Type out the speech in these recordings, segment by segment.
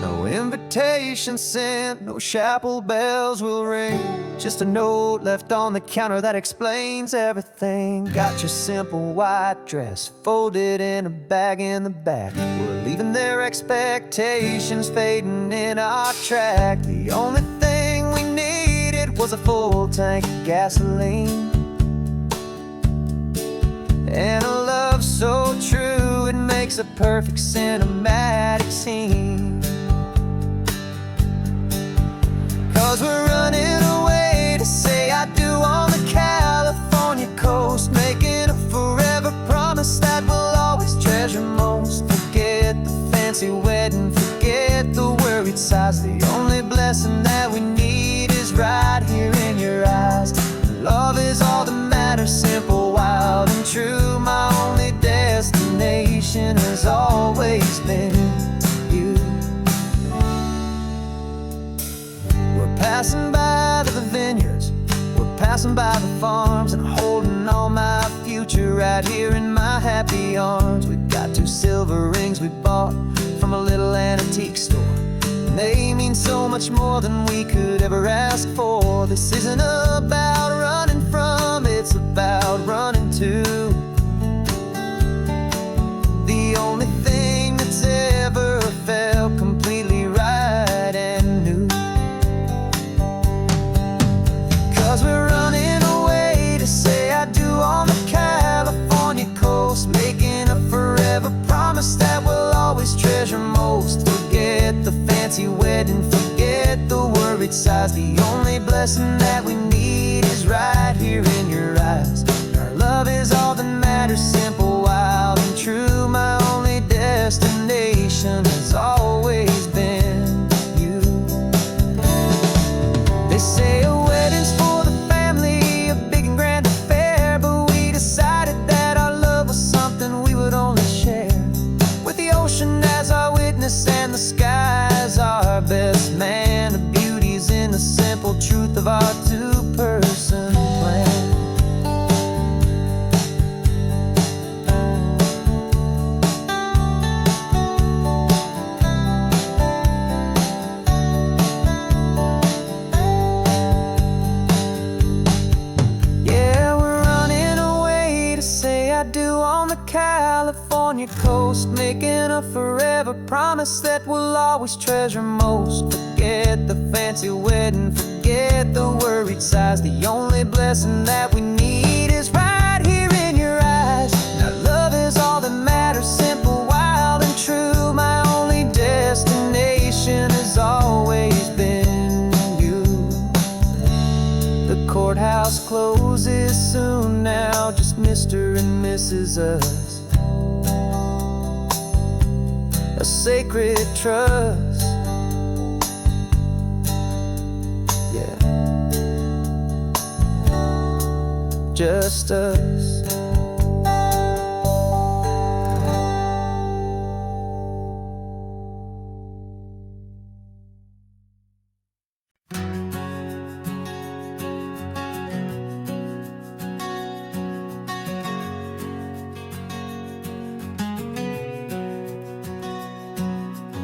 No invitation sent, no chapel bells will ring. Just a note left on the counter that explains everything. Got your simple white dress folded in a bag in the back. We're leaving their expectations fading in our track. The only thing we needed was a full tank of gasoline, and a love so true it makes a perfect cinematic scene. 'Cause we're running away to say I do on the California coast, making a forever promise that we'll always treasure most. Forget the fancy wedding, forget the worried sighs. The only blessing that we need is right here in your eyes. Love is all that matters, simple, wild, and true. My only destination has always been you. We're passing by the vineyards, we're passing by the farms, and holding on my future right here in my happy arms. We've got 2 silver rings we bought from a little antique store, and they mean so much more than we could ever ask for. This isn't about running from, it's about running to the only thing that's ever felt completely right and new. 'Cause we're running away to say I do on the California coast, making a forever promise that we'll always treasure most. Forget the fancy wedding, forget the worried sighs. The only blessing that we need is right here in your eyes. Our love is all that matters, simple, wild, and true. My only destination has always been you. They say a wedding's for the family, a big and grand affair, but we decided that our love was something we would only share with the ocean as our witness and the sky as our best man. The beauty's in the simple truth of our 2-person plan. Yeah, we're running away to say I do on the California coast, making a forever promise that we'll always treasure most. Forget the fancy wedding, forget the worried sighs. The only blessing that we need is right here in your eyes. Now love is all that matters, simple, wild, and true. My only destination has always been you. The courthouse closes soon now, just Mr. and Mrs. Us. A sacred trust, yeah, just us.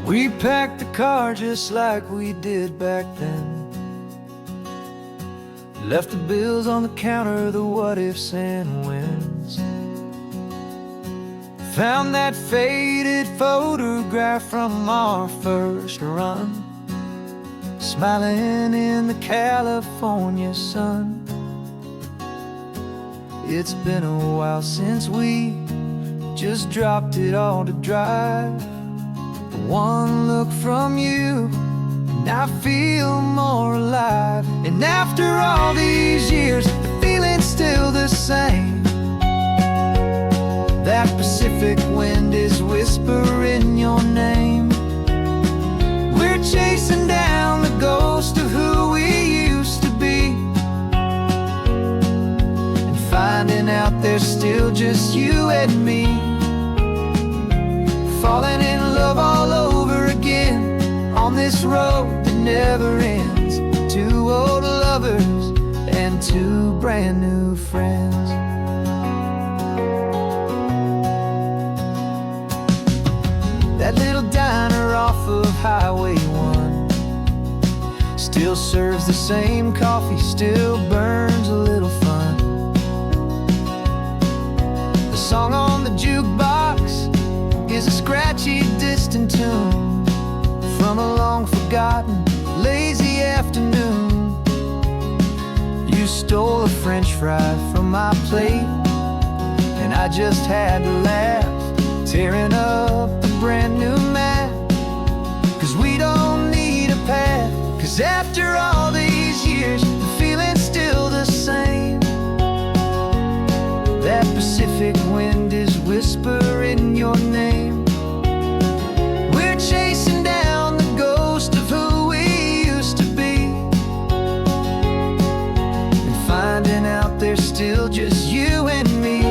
We packed the car just like we did back then, left the bills on the counter, the what ifs and whens. Found that faded photograph from our first run, smiling in the California sun. It's been a while since we just dropped it all to drive. One look from you and I feel more alive. And after all these years, the feeling's still the same. That Pacific wind is whispering your name. We're chasing down the ghost of who we used to be, and finding out there's still just you and me. Falling in love all over again on this road that never ends. 2 old lovers and 2 brand new friends. That little diner off of Highway still serves the same coffee, still burns a little fun. The song on the jukebox is a scratchy, distant tune from a long-forgotten, lazy afternoon. You stole a French fry from my plate, and I just had to laugh, tearing up the brand new map. 'Cause we don't need a path, 'cause after all these years, the feeling's still the same. That Pacific wind is whispering your name. We're chasing down the ghost of who we used to be, and finding out there's still just you and me.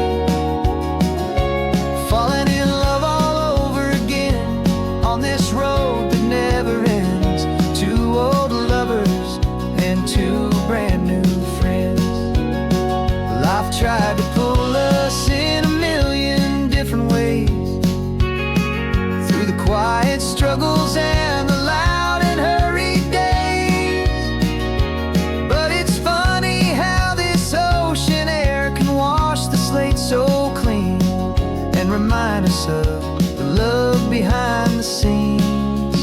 Falling in love all over again on this road that never ends. Two old lovers and two brand new friends. Life tried to pull us in a million different ways, through the quiet struggles and the loud and hurried days. But it's funny how this ocean air can wash the slate so clean, and remind us of the love behind the scenes.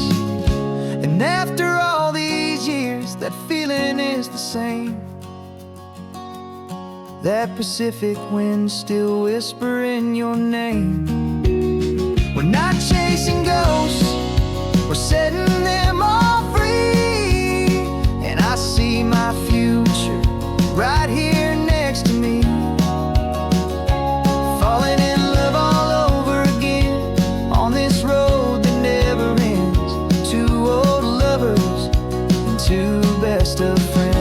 And after all these years, that feeling is the same. That Pacific wind still whispering your name. We're not chasing ghosts, we're setting them all free. And I see my future right here next to me. Falling in love all over again on this road that never ends. Two old lovers and two best of friends.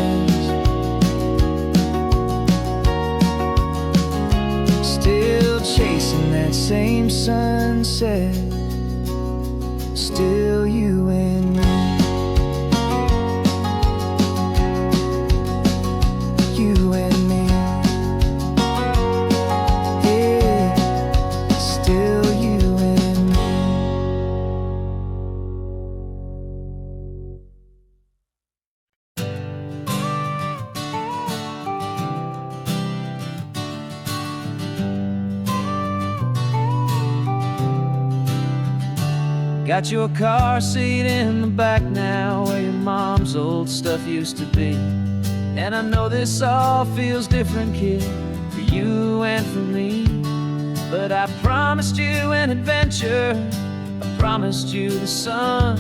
Still chasing that same sunset, still you and me. You and me. Yeah, still you and me. Got your car seat in the back now, where your mom's old stuff used to be. And I know this all feels different, kid, for you and for me. But I promised you an adventure, I promised you the sun,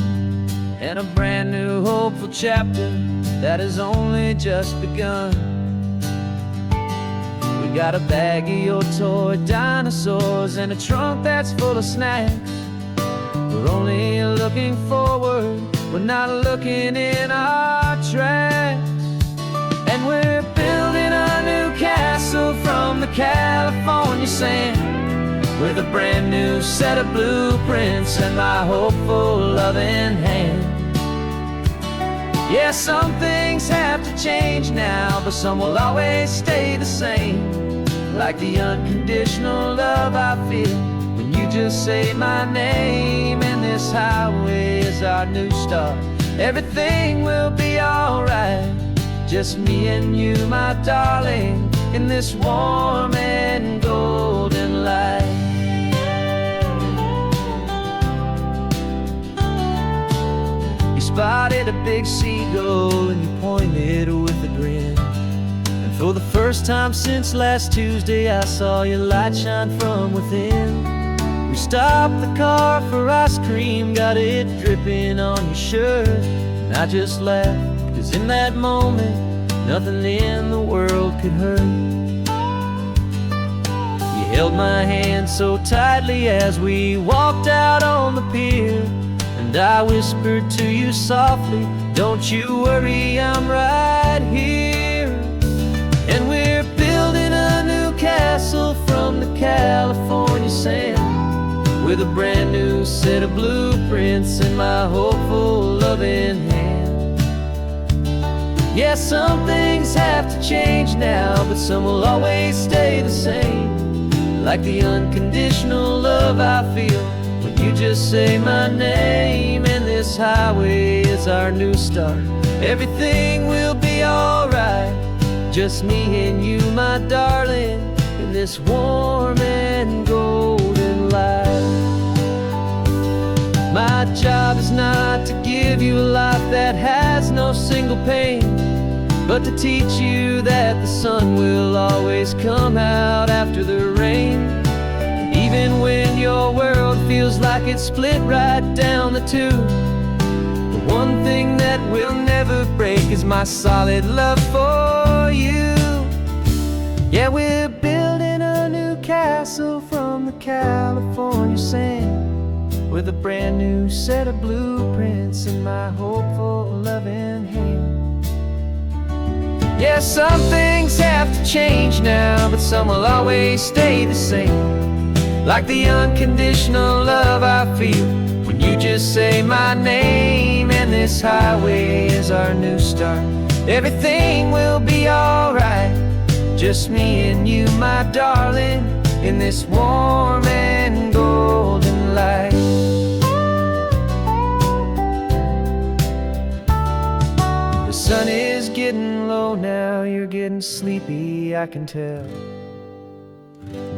and a brand new hopeful chapter that has only just begun. We got a bag of your toy dinosaurs and a trunk that's full of snacks. We're only looking forward, we're not looking in our tracks. And we're building a new castle from the California sand, with a brand new set of blueprints and my hopeful loving hand. Yeah, some things have to change now, but some will always stay the same. Like the unconditional love I feel when you just say my name. And this highway is our new start, everything will be alright. Just me and you, my darling, in this warm and golden light. You spotted a big seagull and you pointed with a grin. And for the first time since last Tuesday, I saw your light shine from within. We stopped the car for ice cream, got it dripping on your shirt. And I just laughed, 'cause in that moment, nothing in the world could hurt. You held my hand so tightly as we walked out on the pier, and I whispered to you softly, don't you worry, I'm right here. And we're building a new castle from the California sand, with a brand new set of blueprints in my hopeful loving hand. Yeah, some things have to change now, but some will always stay the same. Like the unconditional love I feel when you just say my name. And this highway is is our new start. Everything will be alright. Just me and you, my darling, in this warm and golden life. My job is not to give you a life that has no single pain, but to teach you that the sun will always come out after the rain. Even when your world feels like it's split right down the tube, the one thing that will never break is my solid love for you. Yeah, we're building a new castle from the California sand, with a brand new set of blueprints in my hopeful, loving hand. Yeah, some things have to change now, but some will always stay the same. Like the unconditional love I feel when you just say my name. And this highway is our new start. Everything will be alright. Just me and you, my darling, in this warm and golden light. The sun is getting low now, you're getting sleepy, I can tell.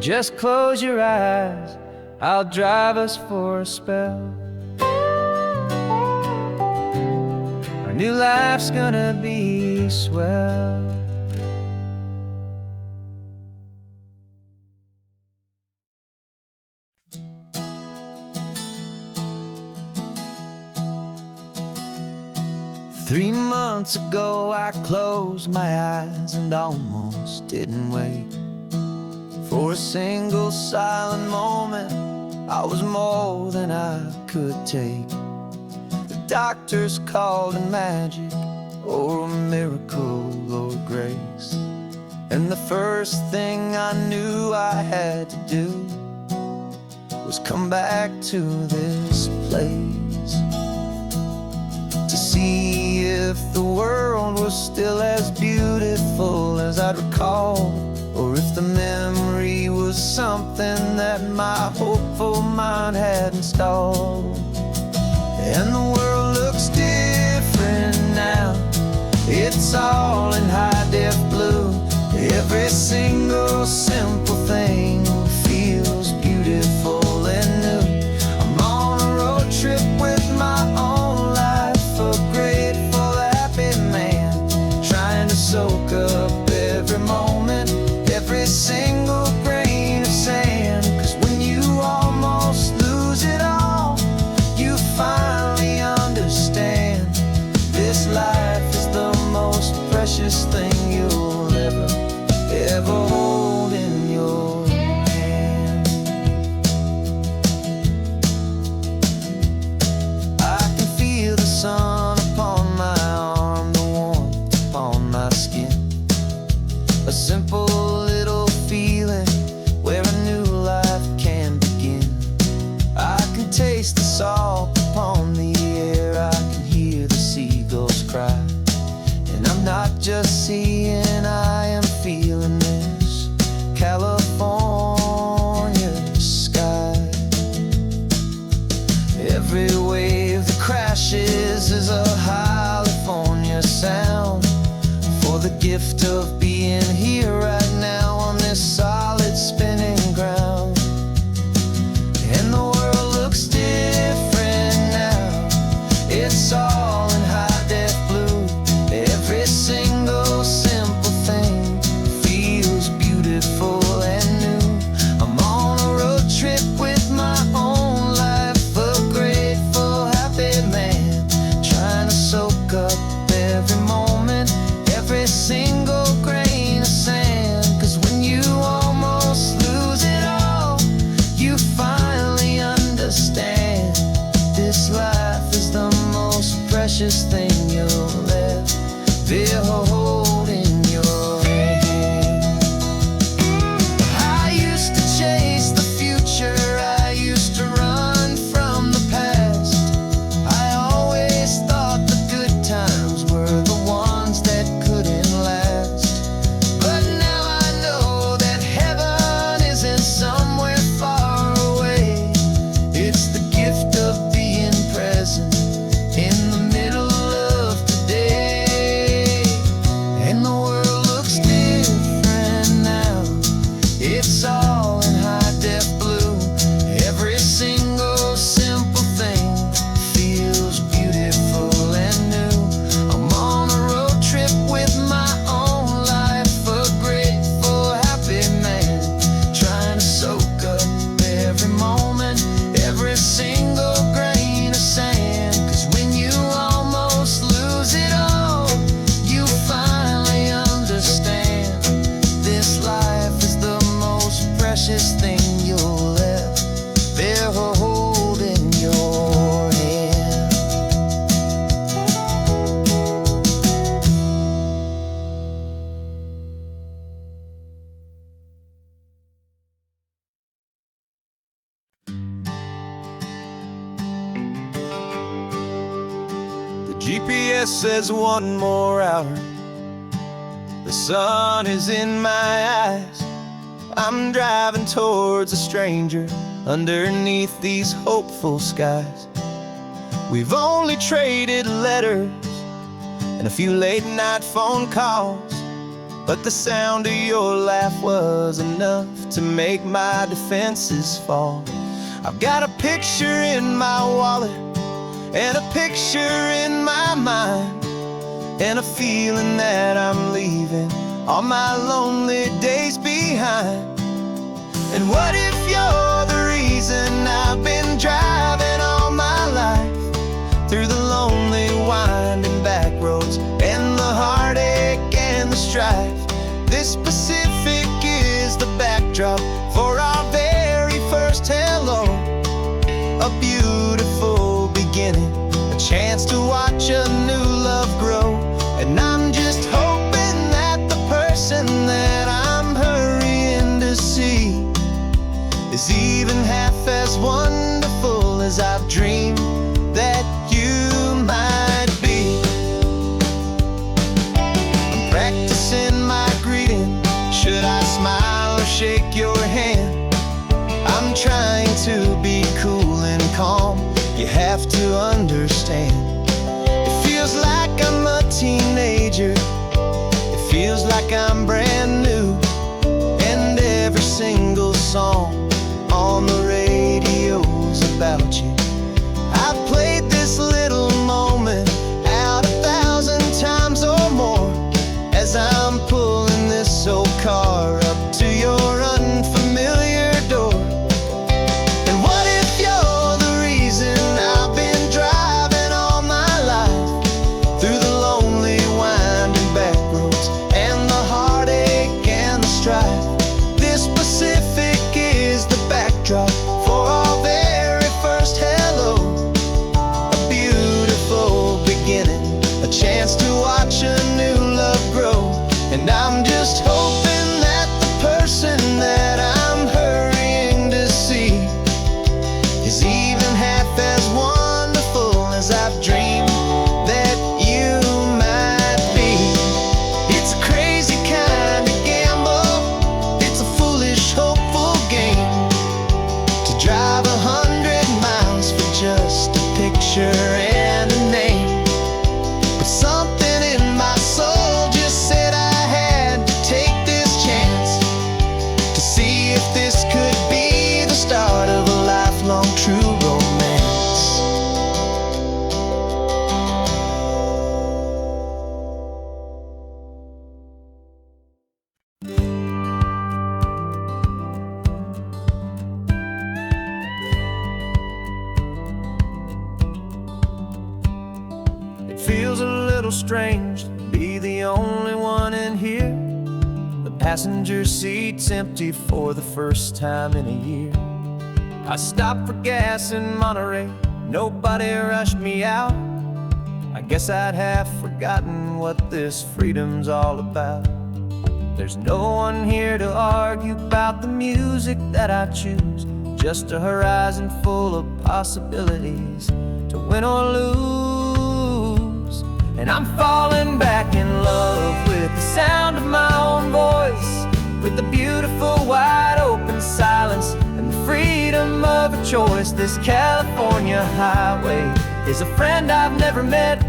Just close your eyes, I'll drive us for a spell. Our new life's gonna be swell. Three months ago I closed my eyes and almost didn't wait for a single silent moment. I was more than I could take. The doctors called it magic, or a miracle, or grace. And the first thing I knew I had to do was come back to this place, to see if the world was still as beautiful as I'd recall, or if the memory was something that my hopeful mind had installed. And the world looks different now, it's all in high-def blue. Every single simple thing feels beautiful and new. I'm on a road trip with my own life, a grateful, happy man, trying to soak up every moment, every single grain of sand. 'Cause when you almost lose it all, you finally understand this life is the most precious thing you'll ever hold in your hand. I can feel the sun upon my arm, the warmth upon my skin, a simple little feeling where a new life can begin. I can taste the salt upon the air, I can hear the seagulls cry. And I'm not just seeing, I am feeling this California sky. Every wave that crashes is a California sound, for the gift of being here right now on this solid spinning ground. And the world looks different now, it's all in high-def blue. Every single simple thing feels beautiful and new. I'm on a road trip with my own life, a grateful, happy man, trying to soak up every moment, every single grain of sand. 'Cause when you almost lose it all, you finally understand this life is the most precious thing you'll ever hold in your hand. I used to chase the future, I used to run from the past. I always thought the good times were the ones that couldn't last. But now I know that heaven isn't somewhere far away. It's the gift of being present in the middle GPS says one more hour. The sun is in my eyes. I'm driving towards a stranger underneath these hopeful skies. We've only traded letters and a few late night phone calls, but the sound of your laugh was enough to make my defenses fall. I've got a picture in my wallet and a picture in my mind, and a feeling that I'm leaving all my lonely days behind. And what if you're the reason I've been driving all my life, through the lonely winding back roads and the heartache and the strife? This Pacific is the backdrop for our very first hello. A beautiful beginning, a chance to watch a new love grow. And I'm just hoping that the person that I'm hurrying to see is even half as wonderful as I've dreamed that you might be. I'm practicing my greeting. Should I smile or shake your hand? I'm trying to be cool and calm. You have to understand. It feels like I'm a teenager. It feels like I'm brand new. And every single song on the radio's about you. I've played this little moment out 1,000 times or more, as I'm pulling this old car up to your unfamiliar door. And what if you're the reason I've been driving all my life, through the lonely winding back roads and the heartache and the strife? This Pacific is the backdrop for our very first hello. A beautiful beginning, a chance to watch a new love grow. And I'm just hoping that the person that I'm hurrying to see is even half as wonderful as I've dreamed that you might be. It's a crazy kind of gamble. It's a foolish, hopeful game to drive 100 miles for just a picture and a name. But something in my soul just said I had to take this chance to see if this could be the start of a lifelong true romance. It feels a little strange to be the only one in here. The passenger seat's empty for the first time in a year. I stopped for gas in Monterey, nobody rushed me out. I guess I'd half forgotten what this freedom's all about. There's no one here to argue about the music that I choose, just a horizon full of possibilities to win or lose. And I'm falling back in love with the sound of my own voice, with the beautiful wide open silence and the freedom of a choice. This California highway is a friend I've never met,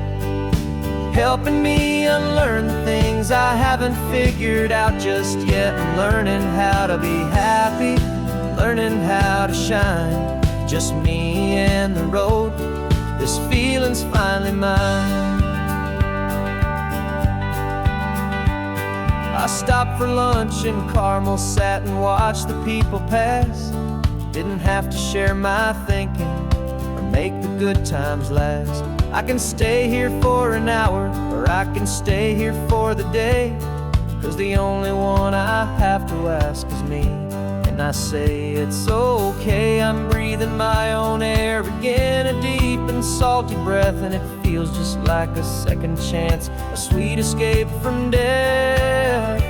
helping me unlearn the things I haven't figured out just yet. I'm learning how to be happy, learning how to shine, just me and the road. This feeling's finally mine. I stopped for lunch in Carmel, sat and watched the people pass. Didn't have to share my thinking or make the good times last. I can stay here for an hour, or I can stay here for the day, 'cause the only one I have to ask is me. And I say it's okay, I'm breathing my own air again, a deep and salty breath, and it feels just like a second chance, a sweet escape from death.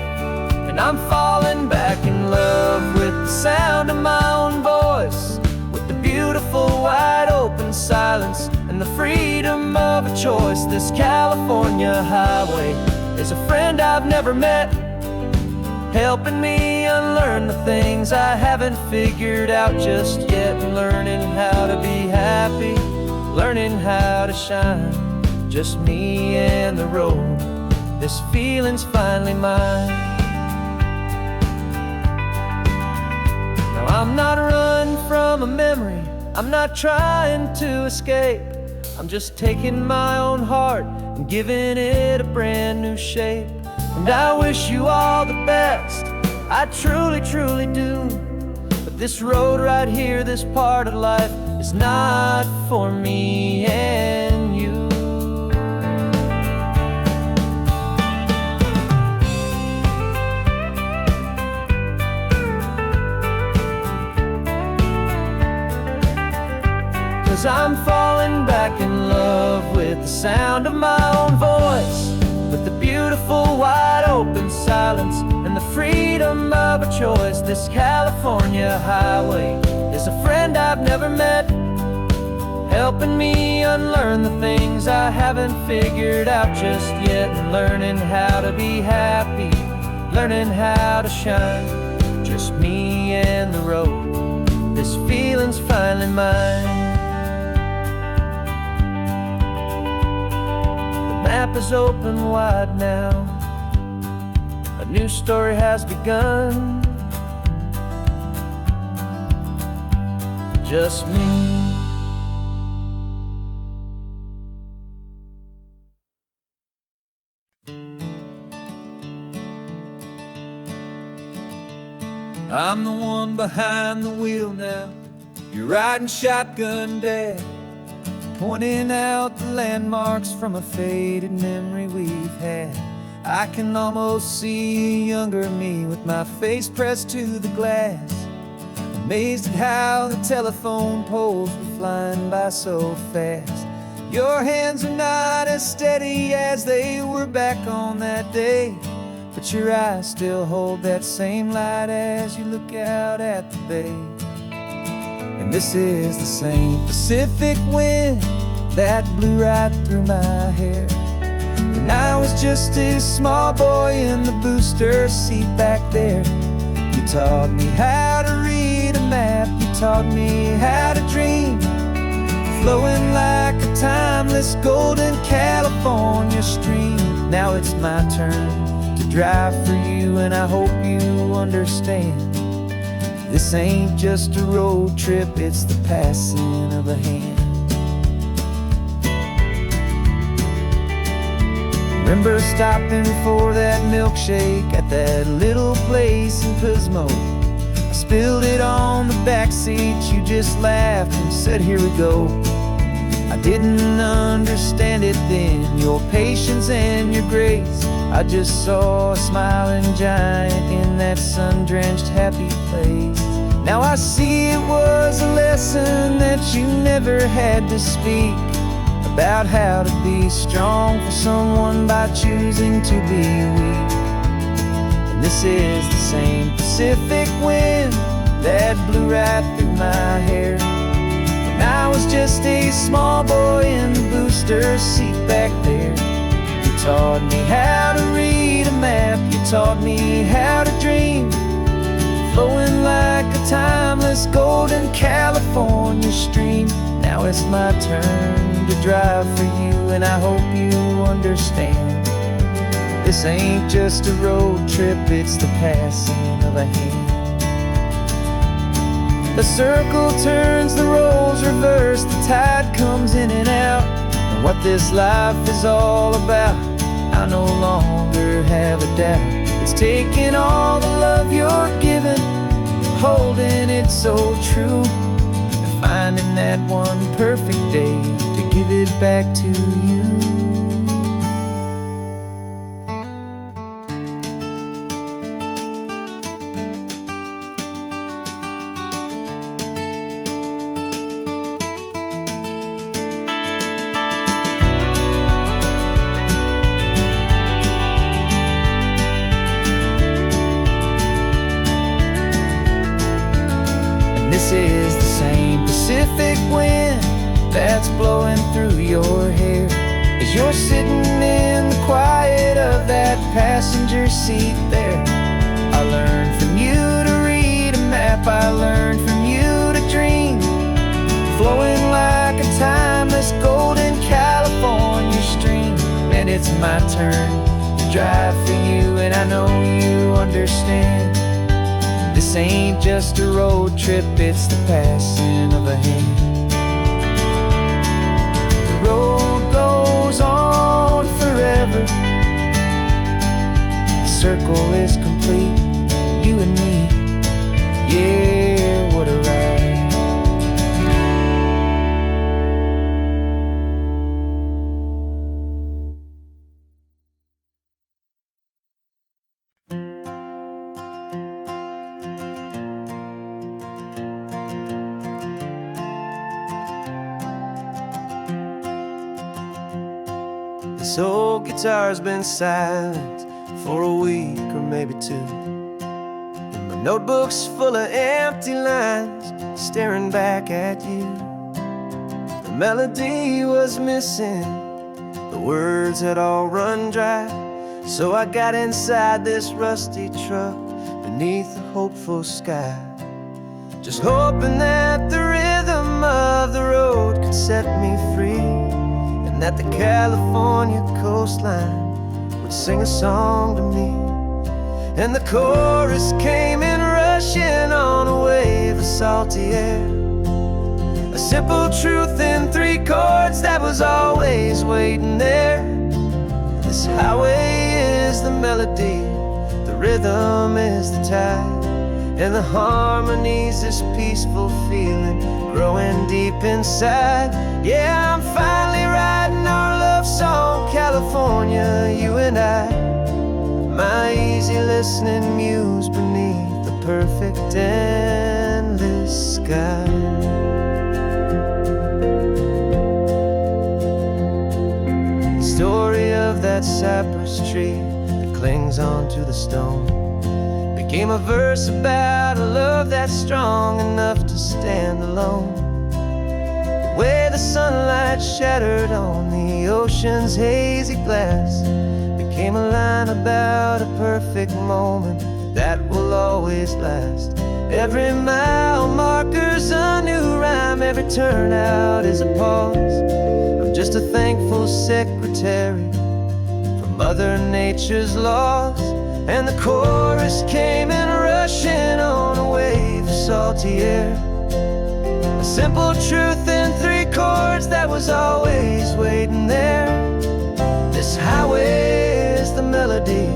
And I'm falling back in love with the sound of my own voice, with the beautiful wide open silence and the freedom of a choice. This California highway is a friend I've never met, helping me unlearn the things I haven't figured out just yet. Learning how to be happy, learning how to shine, just me and the road. This feeling's finally mine. Now I'm not running from a memory, I'm not trying to escape. I'm just taking my own heart and giving it a brand new shape. And I wish you all the best, I truly, truly do. But this road right here, this part of life, is not for me and you. 'Cause I'm falling back in love with the sound of my own voice, with the beautiful wide open silence and the freedom of a choice. This California highway is a friend I've never met, helping me unlearn the things I haven't figured out just yet. And learning how to be happy, learning how to shine, just me and the road. This feeling's finally mine. The map is open wide now, a new story has begun. Just me. I'm the one behind the wheel now, you're riding shotgun, Dad, pointing out the landmarks from a faded memory we've had. I can almost see a younger me with my face pressed to the glass, amazed at how the telephone poles were flying by so fast. Your hands are not as steady as they were back on that day, but your eyes still hold that same light as you look out at the bay. And this is the same Pacific wind that blew right through my hair when I was just a small boy in the booster seat back there. You taught me how to read a map, you taught me how to dream, flowing like a timeless golden California stream. Now it's my turn to drive for you, and I hope you understand. This ain't just a road trip, it's the passing of a hand. Remember stopping for that milkshake at that little place in Pismo. I spilled it on the back seat, you just laughed and said, here we go. I didn't understand it then, your patience and your grace. I just saw a smiling giant in that sun-drenched happy place. Now I see it was a lesson that you never had to speak, about how to be strong for someone by choosing to be weak. And this is the same Pacific wind that blew right through my hair when I was just a small boy in the booster seat back there. You taught me how to read a map, you taught me how to dream, flowing like a timeless golden California stream. Now it's my turn to drive for you, and I hope you understand. This ain't just a road trip, it's the passing of a hand. The circle turns, the roles reverse, the tide comes in and out. And what this life is all about, I no longer have a doubt. It's taking all the love you're giving, holding it so true, and finding that one perfect day to give it back to you. This is the same Pacific wind that's blowing through your hair. you're sitting in the quiet of that passenger seat there. I learned from you to read a map, I learned from you to dream, flowing like a timeless golden California stream. And it's my turn to drive for you, and I know you understand. This ain't just a road trip, it's the passing of a hand. The road goes on forever, the circle is complete, you and me, yeah, what a ride. This old guitar's been silent for a week or maybe two, and my notebook's full of empty lines staring back at you. The melody was missing, the words had all run dry, so I got inside this rusty truck beneath a hopeful sky, just hoping that the rhythm of the road could set me free, and that the California coastline would sing a song to me. And the chorus came in rushing on a wave of salty air, a simple truth in 3 chords that was always waiting there. This highway is the melody, the rhythm is the tide, and the harmony's this peaceful feeling growing deep inside. Yeah, I'm finally writing our love song, California, you and I, my easy listening muse beneath the perfect endless sky. The story of that cypress tree that clings onto the stone became a verse about a love that's strong enough to stand alone. The way the sunlight shattered on the ocean's hazy glass became a line about a perfect moment that will always last. Every mile marker's a new rhyme, every turnout is a pause. I'm just a thankful secretary for Mother Nature's laws. And the chorus came in rushing on a wave of salty air, a simple truth in 3 chords that was always waiting there. This highway is the melody,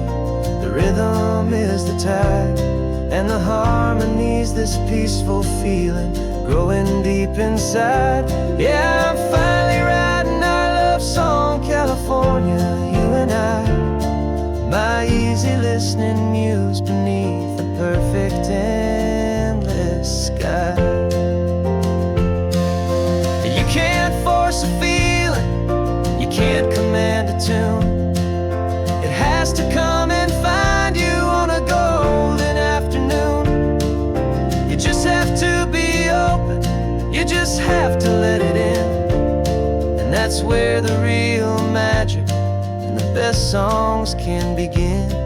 the rhythm is the tide, and the harmony's this peaceful feeling growing deep inside. Yeah, I'm finally writing our love song, California, you and I, my easy listening muse beneath the perfect endless sky. You can't force a feeling, you can't command a tune. It has to come and find you on a golden afternoon. You just have to be open, you just have to let it in, and that's where the real magic and the best songs can begin.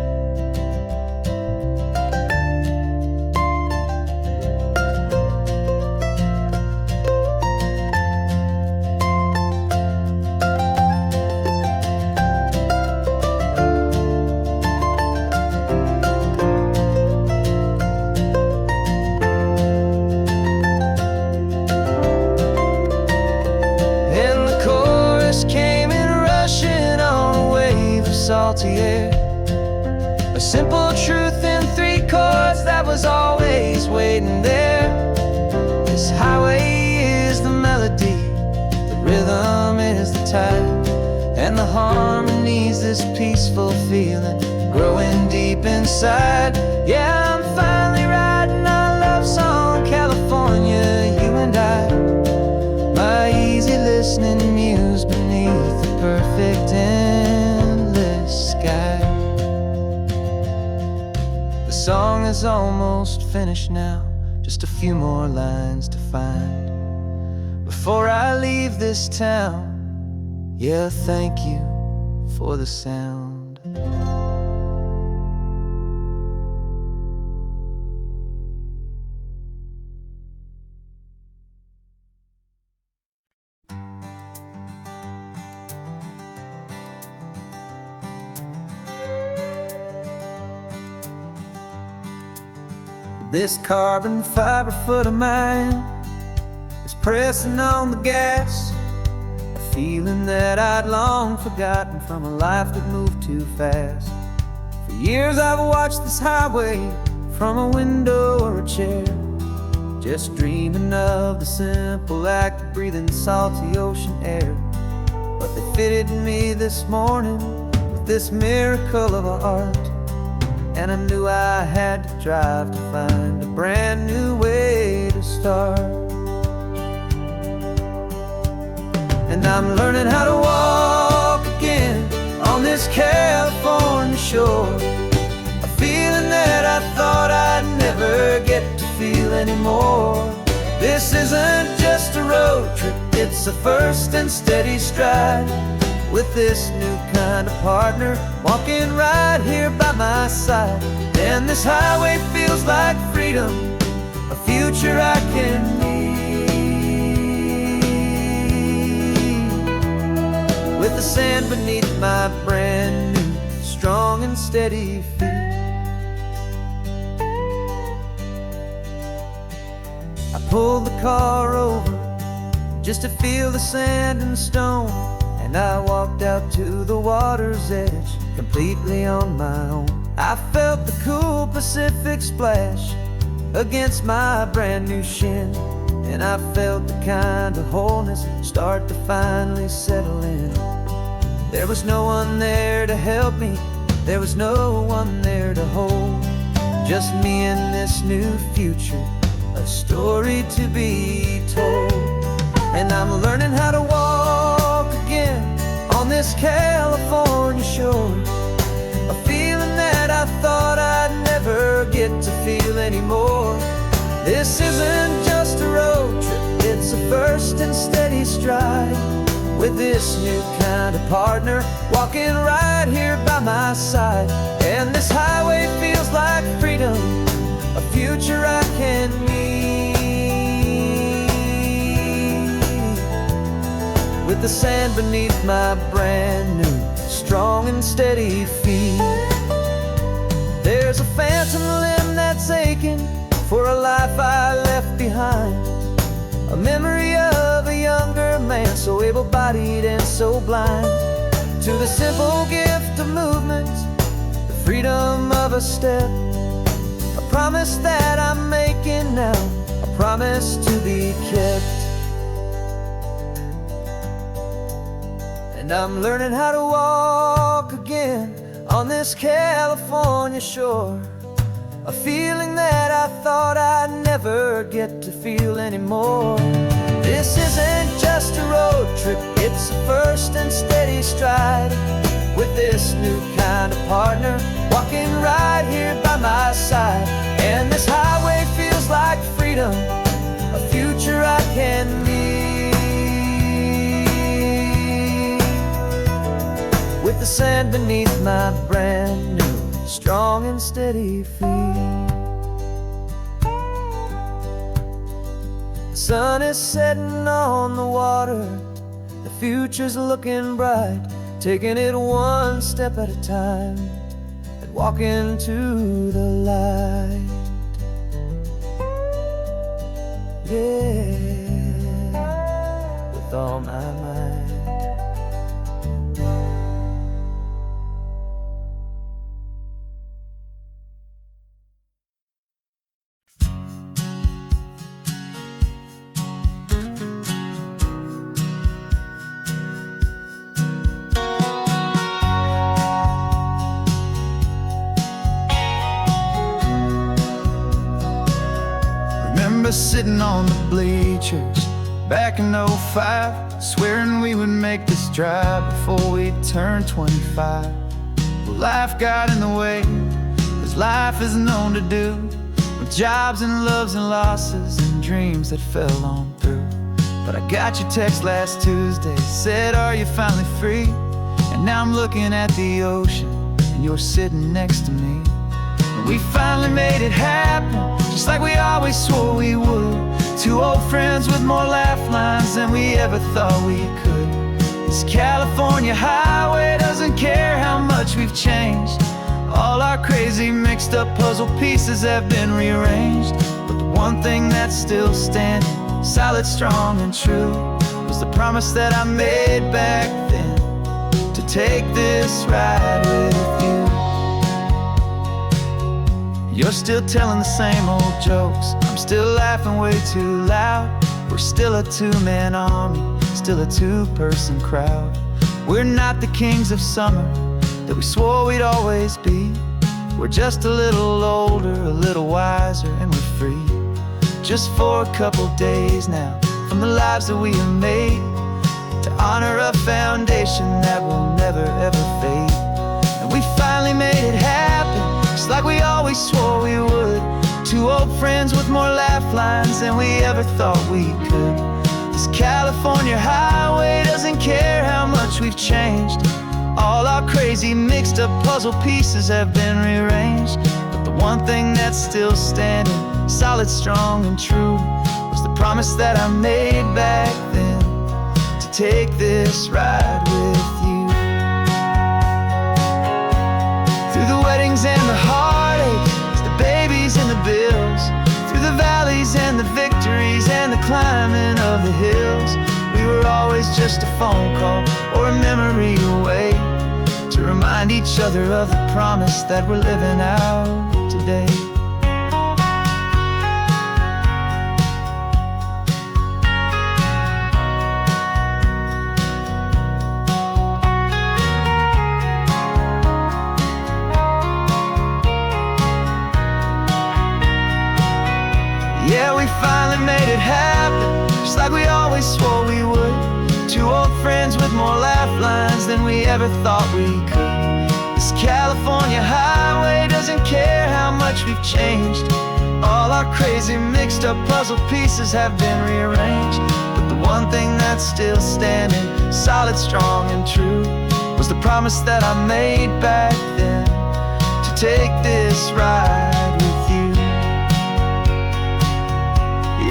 Salty air, a simple truth in 3 chords that was always waiting there. This highway is the melody, the rhythm is the tide, and the harmony's this peaceful feeling growing deep inside. Yeah, I'm finally writing our love song, California, you and I, my easy listening muse beneath the perfect endless sky. The song is almost finished now, just a few more lines to find before I leave this town. Yeah, thank you for the sound. This carbon fiber foot of mine is pressing on the gas, a feeling that I'd long forgotten from a life that moved too fast. For years I've watched this highway from a window or a chair, just dreaming of the simple act of breathing salty ocean air. But they fitted me this morning with this miracle of art, and I knew I had to drive to find a brand new way to start. And I'm learning how to walk again on this California shore, a feeling that I thought I'd never get to feel anymore. This isn't just a road trip, it's a first and steady stride, with this new kind of partner walking right here by my side. And this highway feels like freedom, a future I can need, with the sand beneath my brand new strong and steady feet. I pulled the car over just to feel the sand and stone, and I walked out to the water's edge completely on my own. I felt the cool Pacific splash against my brand new shin, and I felt the kind of wholeness start to finally settle in. There was no one there to help me, there was no one there to hold, just me and this new future, a story to be told. And I'm learning how to walk again on this California shore, a feeling that I thought I'd never get to feel anymore. This isn't just a road trip, it's a first and steady stride, with this new kind of partner walking right here by my side. And this highway feels like freedom, a future I can need, with the sand beneath my brand new strong and steady feet. There's a phantom limb that's aching for a life I left behind, a memory of a younger man so able-bodied and so blind, to the simple gift of movement, the freedom of a step, a promise that I'm making now, a promise to be kept. And I'm learning how to walk again on this California shore, a feeling that I thought I'd never get to feel anymore. This isn't just a road trip, it's a first and steady stride, with this new kind of partner walking right here by my side. And this highway feels like freedom, a future I can need, with the sand beneath my brand new strong and steady feet. The sun is setting on the water, the future's looking bright, taking it one step at a time and walking to the light. Yeah, with all my might. Remember sitting on the bleachers back in '05, swearing we would make this drive before we turned 25. Well, life got in the way, as life is known to do, with jobs and loves and losses and dreams that fell on through. But I got your text last Tuesday, said, are you finally free? And now I'm looking at the ocean, and you're sitting next to me. And we finally made it happen, just like we always swore we would. Two old friends with more laugh lines than we ever thought we could. This California highway doesn't care how much we've changed. All our crazy mixed up puzzle pieces have been rearranged. But the one thing that's still standing, solid, strong, and true, was the promise that I made back then, to take this ride with you. You're still telling the same old jokes, I'm still laughing way too loud. We're still a two-man army, still a two-person crowd. We're not the kings of summer that we swore we'd always be. We're just a little older, a little wiser, and we're free. Just for a couple days now, from the lives that we have made, to honor a foundation that will never ever fade. And we finally made it happen, just like we always swore we would. Two old friends with more laugh lines than we ever thought we could. This California highway doesn't care how much we've changed. All our crazy mixed up puzzle pieces have been rearranged. But the one thing that's still standing, solid, strong, and true, was the promise that I made back then, to take this ride with you. Through the weddings and the heartaches, the babies and the bills, through the valleys and the victories and the climbing of the hills, we were always just a phone call or a memory away, to remind each other of the promise that we're living out today. Yeah, we finally made it happen, just like we always swore we would. Two old friends with more laugh lines than we ever thought we could. This California highway doesn't care how much we've changed. All our crazy mixed up puzzle pieces have been rearranged. But the one thing that's still standing, solid, strong, and true, was the promise that I made back then, to take this ride with you.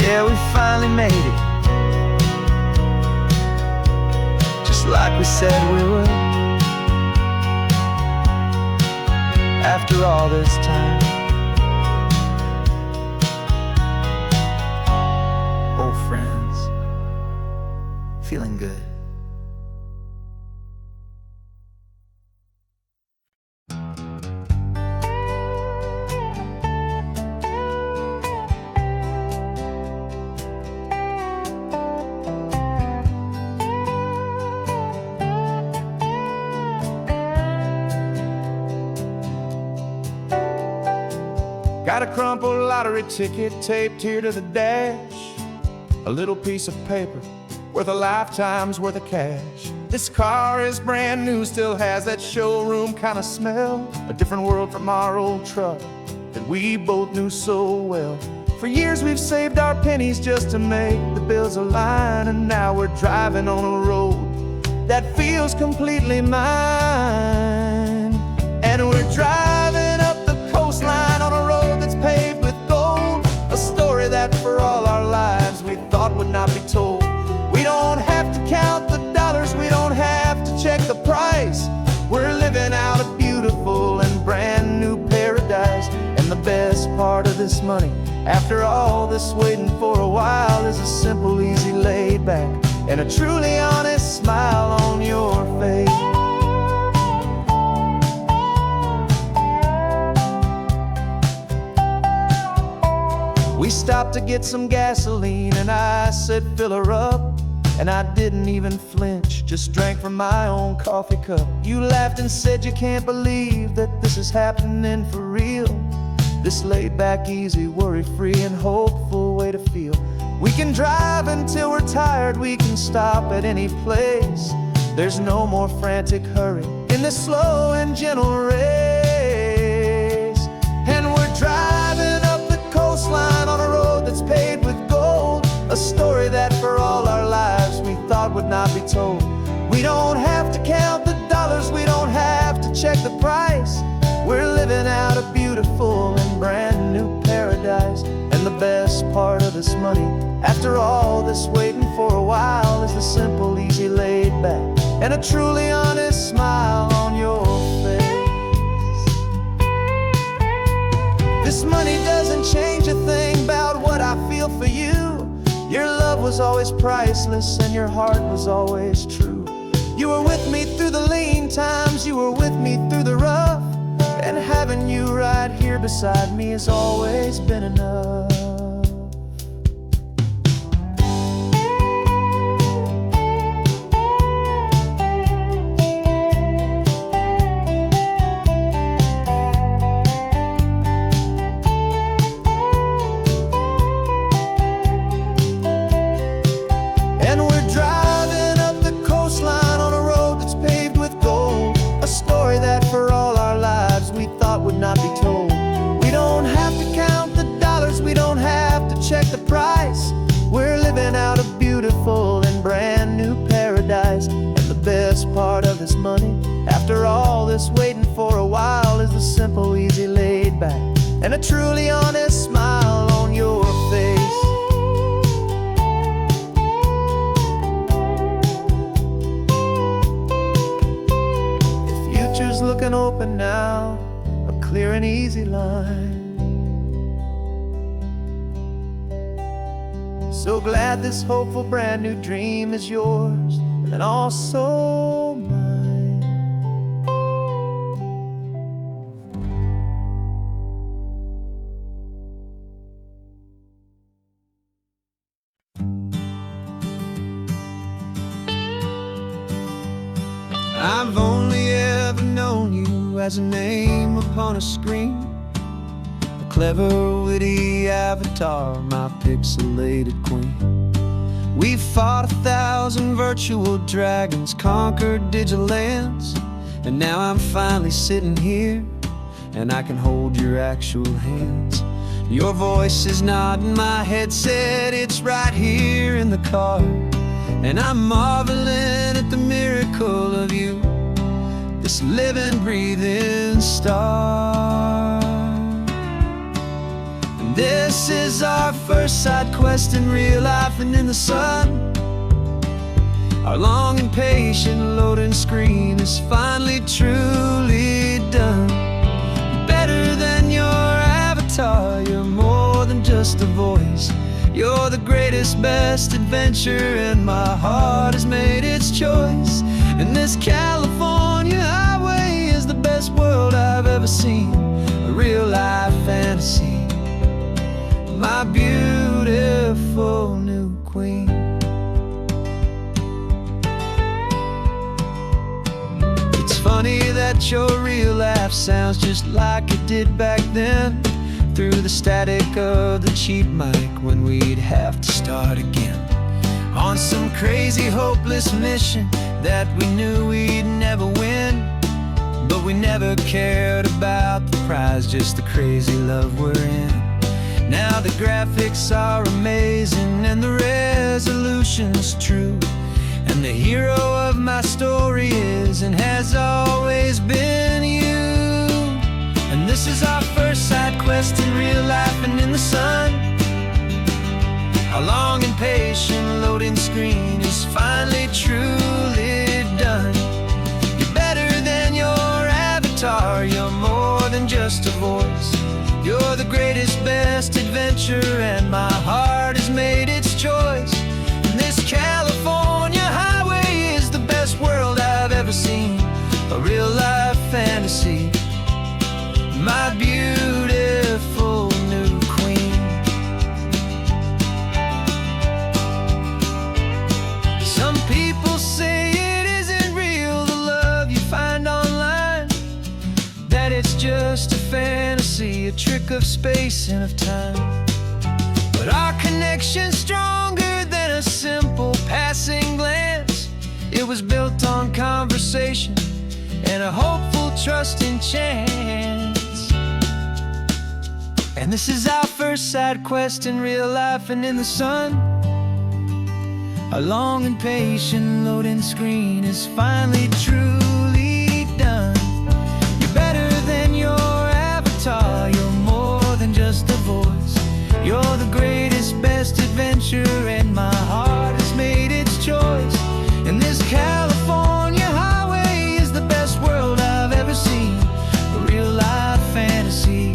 Yeah, we finally made it, just like we said we would. After all this time, old friends, feeling good. Got a crumpled lottery ticket taped here to the dash, a little piece of paper worth a lifetime's worth of cash. This car is brand new, still has that showroom kind of smell, a different world from our old truck that we both knew so well. For years we've saved our pennies just to make the bills align, and now we're driving on a road that feels completely mine. And we're driving up the coastline on a road that's paved with gold, a story that for all our lives we thought would not be told. We don't have to count the dollars, we don't have to check the price. We're living out a beautiful and brand new paradise. And the best part of this money, after all this waiting for a while, is a simple, easy, laid back, and a truly honest smile on your face. We stopped to get some gasoline, and I said, fill her up. And I didn't even flinch, just drank from my own coffee cup. You laughed and said you can't believe that this is happening for real. This laid back, easy, worry-free, and hopeful way to feel. We can drive until we're tired, we can stop at any place. There's no more frantic hurry in this slow and gentle race. And we're driving up the coastline on a road that's paved with gold, a story that for all our told. We don't have to count the dollars, we don't have to check the price. We're living out a beautiful and brand new paradise. And the best part of this money, after all this waiting for a while, is the simple, easy, laid back, and a truly honest smile on your face. This money doesn't change a thing about what I feel for you. Your love was always priceless and your heart was always true. You were with me through the lean times, you were with me through the rough, and having you right here beside me has always been enough. Not be told. We don't have to count the dollars, we don't have to check the price. We're living out a beautiful and brand new paradise. And the best part of this money, after all this waiting for a while, is the simple, easy, laid back, and a truly honest smile on your face. The future's looking open now, clear and easy line. So glad this hopeful brand new dream is yours and also mine. I've only ever known you as a name upon a screen, a clever, witty avatar, my pixelated queen. We fought 1,000 virtual dragons, conquered digital lands, and now I'm finally sitting here, and I can hold your actual hands. Your voice is not in my headset, it's right here in the car, and I'm marveling at the miracle of you, this living, breathing star. And this is our first side quest in real life and in the sun. Our long and patient loading screen is finally truly done. Better than your avatar, you're more than just a voice. You're the greatest, best adventure, and my heart has made its choice. And this California highway is the best world I've ever seen, a real life fantasy, my beautiful new queen. It's funny that your real life sounds just like it did back then, through the static of the cheap mic when we'd have to start again, on some crazy, hopeless mission that we knew we'd never win. But we never cared about the prize, just the crazy love we're in. Now the graphics are amazing and the resolution's true, and the hero of my story is and has always been you. And this is our first side quest in real life and in the sun. Our long and patient loading screen is finally truly done. You're better than your avatar, you're more than just a voice. You're the greatest, best adventure, and my heart has made its choice. And this California highway is the best world I've ever seen, a real life fantasy, my beautiful new queen. Some people say it isn't real, the love you find online, that it's just a fantasy, a trick of space and of time. But our connection's stronger than a simple passing glance. It was built on conversation and a hopeful, trusting chance. And this is our first side quest in real life and in the sun. Our long and patient loading screen is finally truly done. You're better than your avatar. You're more than just a voice. You're the greatest, best adventure, and my heart has made its choice. And this California highway is the best world I've ever seen. A real life fantasy.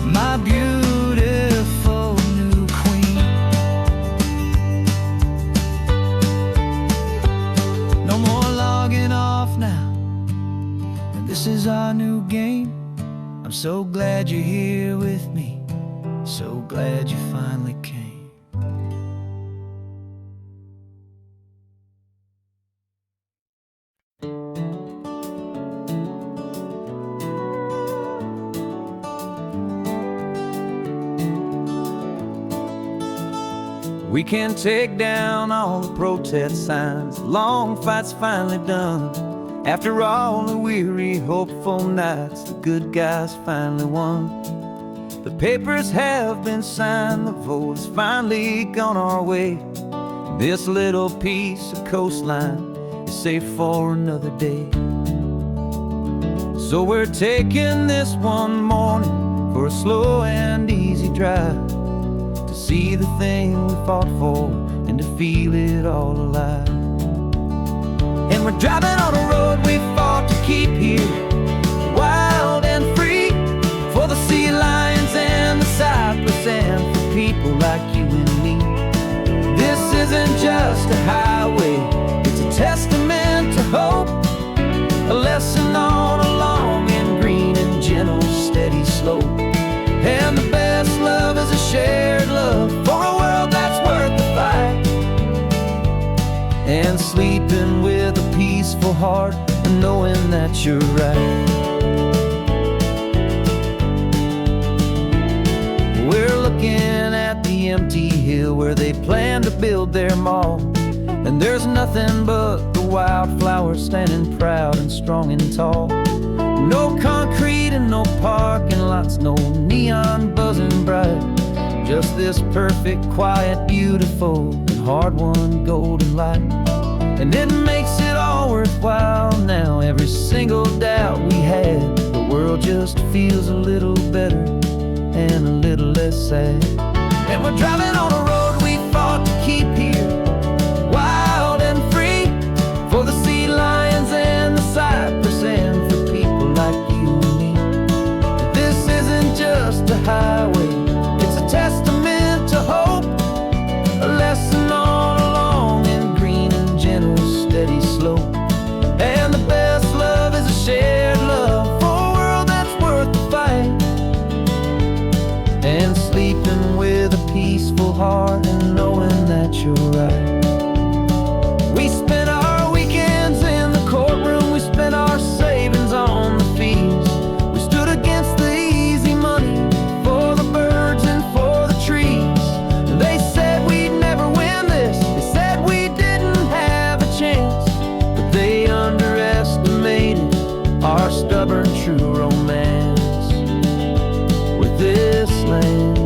My beautiful new queen. No more logging off now. And this is our new game. I'm so glad you're here with me. So glad you finally came. We can take down all the protest signs. Long fight's finally done. After all the weary, hopeful nights, the good guys finally won. The papers have been signed, the vote has finally gone our way. This little piece of coastline is safe for another day. So we're taking this one morning for a slow and easy drive, to see the thing we fought for and to feel it all alive. And we're driving on a road we fought to keep here, wild and free, for the sea lions and the cypress and for people like you and me. This isn't just a highway, it's a testament to hope, a lesson on a long and green and gentle steady slope. And the best love is a shared love for a world that's worth the fight. And sleeping with a peaceful heart and knowing that you're right. We're looking at the empty hill where they plan to build their mall, and there's nothing but the wildflowers standing proud and strong and tall. No concrete and no parking lots, no neon buzzing bright, just this perfect, quiet, beautiful, and hard-won golden light. And it makes it all worthwhile now. Every single doubt we had, the world just feels a little better and a little less sad. And we're driving on a road we fought to keep here, wild and free, for the sea lions and the cypress and for people like you and me. This isn't just a highway, it's a testament to hope, a lesson on a long and green and gentle steady slope. And the best love is a shared love for a world that's worth the fight. And sleeping with a peaceful heart and knowing that you're right. We spent our weekends in the courtroom, we spent our savings on the fees. We stood against the easy money for the birds and for the trees. And they said we'd never win this, they said we didn't have a chance, but they underestimated our stubborn true romance with this land.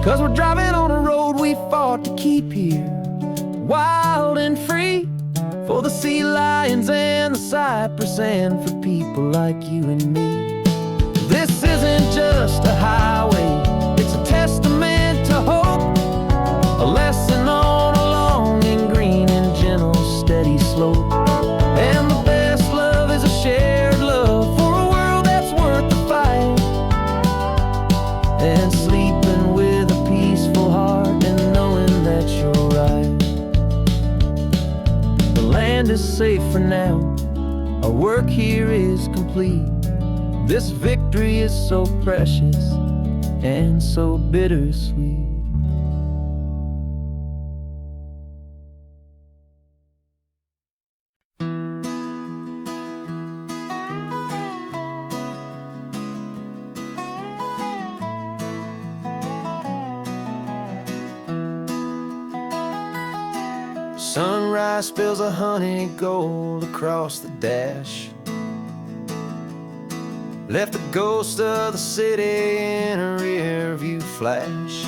'Cause we're driving on a road we fought to keep here, wild and free, for the sea lions and the cypress and for people like you and me. This isn't just a highway, it's a testament to hope, a lesson on a long and green and gentle steady slope. And the best love is a shared love for a world that's worth the fight. And sleeping with a peaceful heart and knowing that you're right. The land is safe for now, our work here is complete. This victory is so precious and so bittersweet. Sunrise spills a honey gold across the dash, left the ghost of the city in a rear view flash.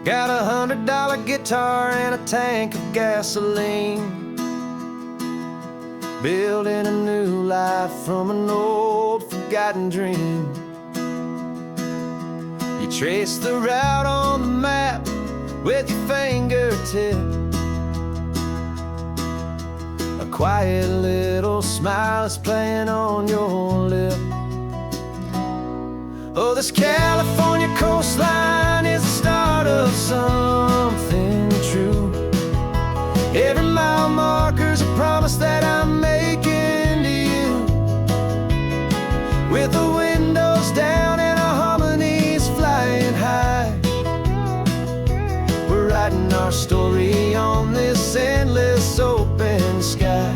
Got $100 guitar and a tank of gasoline, building a new life from an old forgotten dream. You trace the route on the map with your fingertip, a quiet little smile is playing on your lip. Oh, this California coastline is the start of something true. Every mile marker's a promise that I'm making to you. With the windows down and our harmonies flying high, we're writing our story on this endless open sky.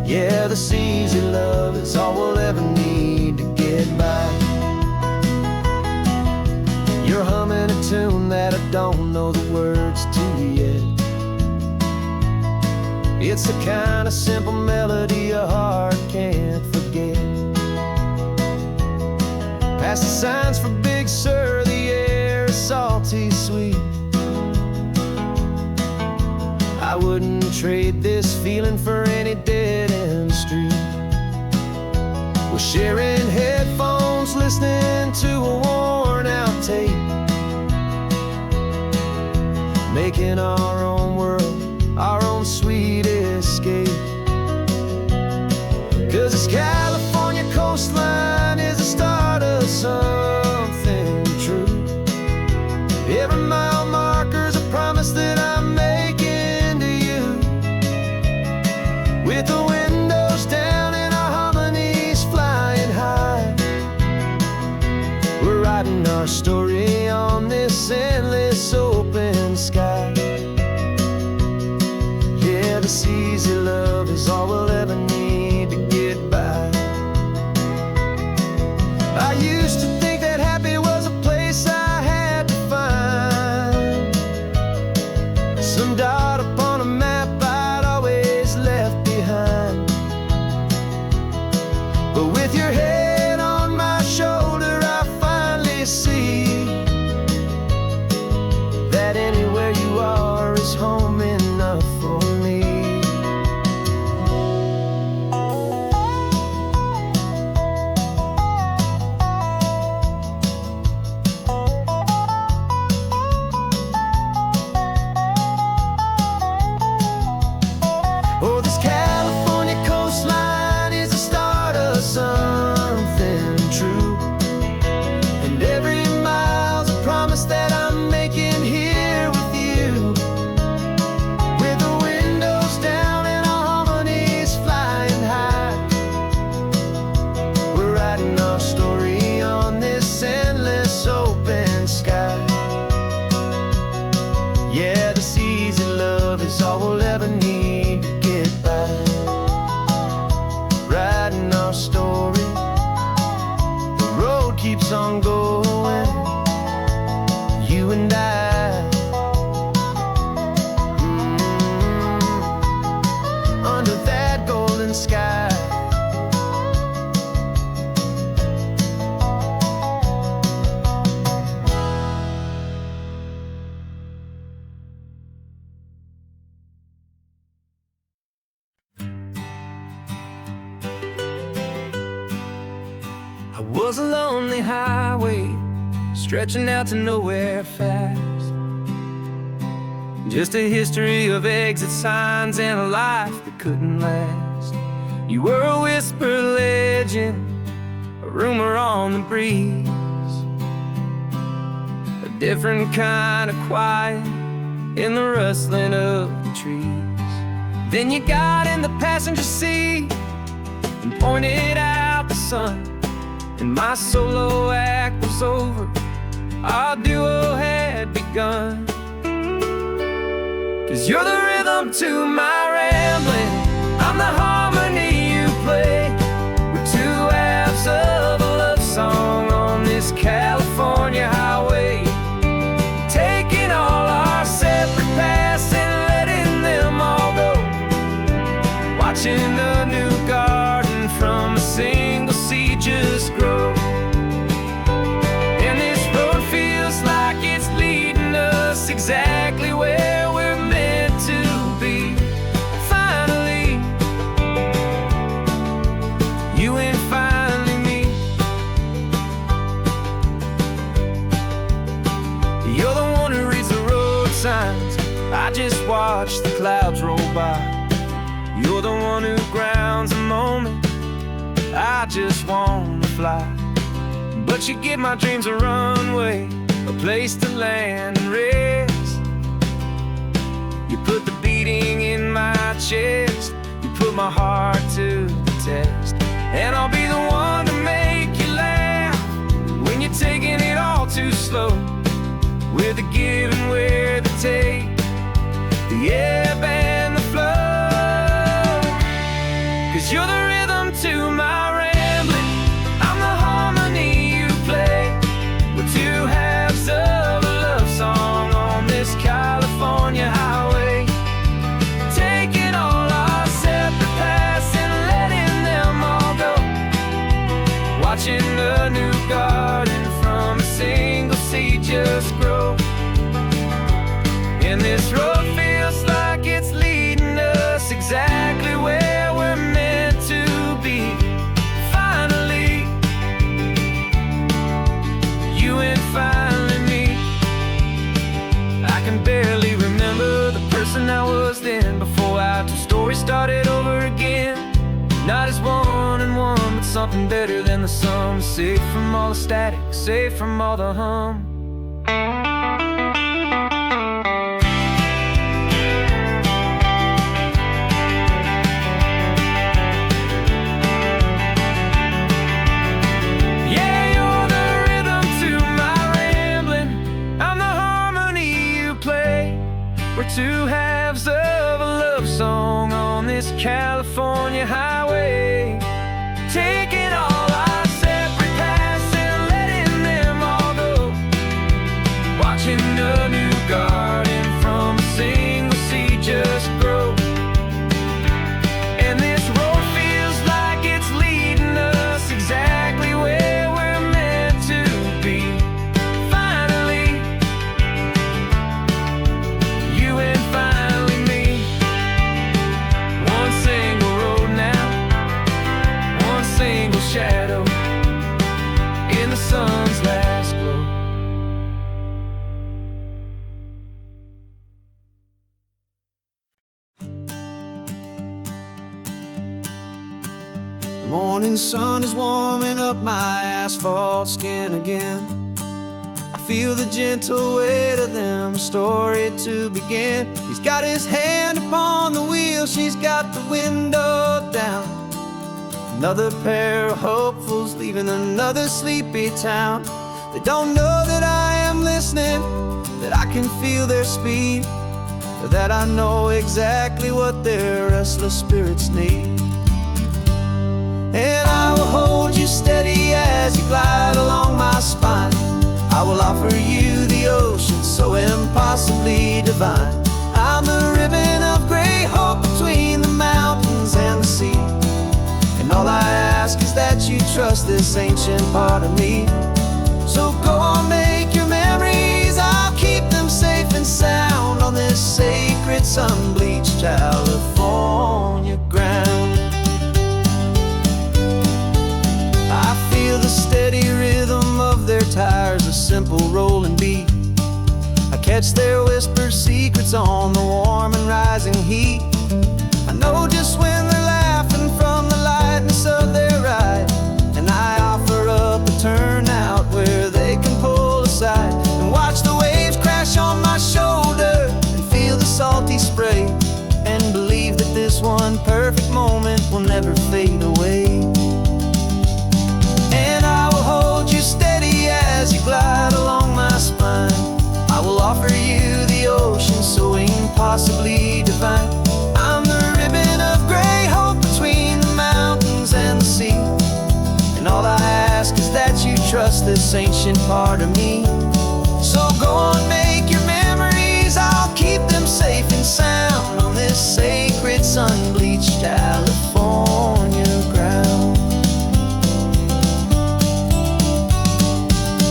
Yeah, this easy love is all we'll ever need to get by. You're humming a tune that I don't know the words to yet. It's the kind of simple melody your heart can't forget. Past the signs for Big Sur, the air is salty sweet. I wouldn't trade this feeling for any dead-end street. We're sharing headphones, listening to a worn-out tape, making our own world, our own sweet escape. 'Cause this California coastline is the start of something true. Every mile marker's a promise that I'm making to you. With the windows down and our harmonies flying high, we're writing our story on this endless open sky. Yeah, this easy love is all we'll ever need to get by. I used to think that happy was a place I had to find, some dot upon a map I'd always left behind. But with your head on my shoulder, I finally see that anywhere you are is home enough for me. Oh, this California coastline is the start of something true. And every mile's a promise that I'm making here with you. With the windows down and our harmonies flying high, we're writing our story on this endless open sky. Yeah, this easy love is all we'll ever need to get by. Writing our story, the road keeps on going, you and I. Under that golden sky. I was a lonely highway stretching out to nowhere fast. Just a history of exit signs and a life that couldn't last. You were a whisper legend, a rumor on the breeze, a different kind of quiet in the rustling of the trees. Then you got in the passenger seat and pointed out the sun, and my solo act was over, our duo had begun. 'Cause you're the rhythm to my rambling, I'm the harmony you play. We're two halves of a love song on this California highway, taking all our separate paths and letting them all go. Watching the new garden from a single seed just grow. And this road feels like I just watch the clouds roll by. You're the one who grounds the moment. I just wanna fly, but you give my dreams a runway, a place to land and rest. You put the beating in my chest, you put my heart to the test. And I'll be the one to make you laugh when you're taking it all too slow. We're the give and we're the take, the ebb and the flow. 'Cause you're the rhythm to my rambling, I'm the harmony you play. We're two halves of a love song on this California highway, taking all our separate paths and letting them all go. Watching a new garden from a single seed just grow. And this road feels like it's leading us exactly where we're meant to be. Finally, you and finally me. I can barely remember the person I was then, before our two stories started over again. Not as one and one, but something better than the sum. Safe from all the static, safe from all the hum. We're two halves of a love song on this California highway, taking all our separate paths and letting them all go. Watching a new garden from a single seed just grow. And this road feels like it's leading us exactly where we're meant to be. Finally, you and finally me. One single road now, one single shadow in the sun's last glow. The morning sun is warming up my asphalt skin again. I feel the gentle weight of them, story to begin. He's got his hand upon the wheel, she's got the window down. Another pair of hopefuls leaving another sleepy town. They don't know that I am listening, that I can feel their speed, or that I know exactly what their restless spirits need. And I will hold you steady as you glide along my spine. I will offer you the ocean so impossibly divine. I'm the ribbon of gray hope between the mountains and the sea. And all I ask is that you trust this ancient part of me. So go on, make your memories, I'll keep them safe and sound on this sacred sun-bleached California ground. I feel the steady rhythm of their tires, a simple rolling beat. I catch their whispered secrets on the warm and rising heat. I know just when they're laughing from the lightness of their ride, and I offer up a turnout where they can pull aside and watch the waves crash on my shoulder and feel the salty spray, and believe that this one perfect moment will never fade away. And I will hold you steady as you glide along my spine. I will offer you the ocean so impossibly divine. I'm the ribbon of gray hope between the mountains and the sea. And all I ask is that you trust this ancient part of me. So go on, make your memories, I'll keep them safe and sound on this sacred sun-bleached California ground.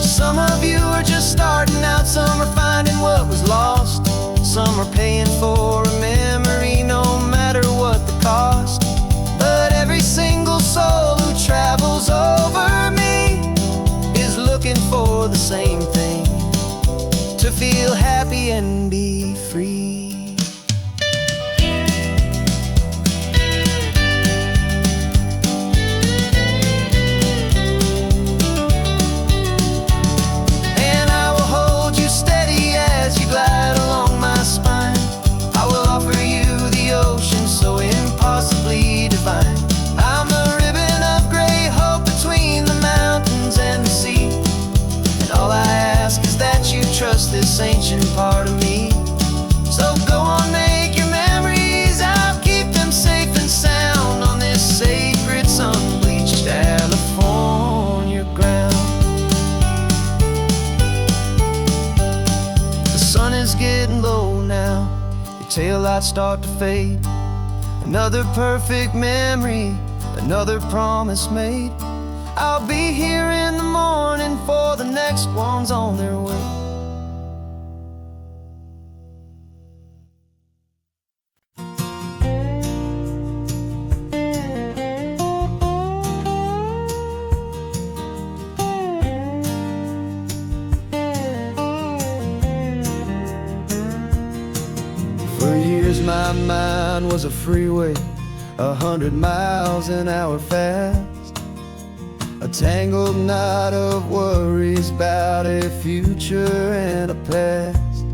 Some of you are just starting out, some are finding what was lost. Some are paying for a memory no matter what the cost. But every single soul who travels over me is looking for the same thing, to feel happy and be free. taillights start to fade. Another perfect memory, another promise made. I'll be here in the morning for the next ones on their way. For years my mind was a freeway, 100 miles an hour fast, a tangled knot of worries about a future and a past.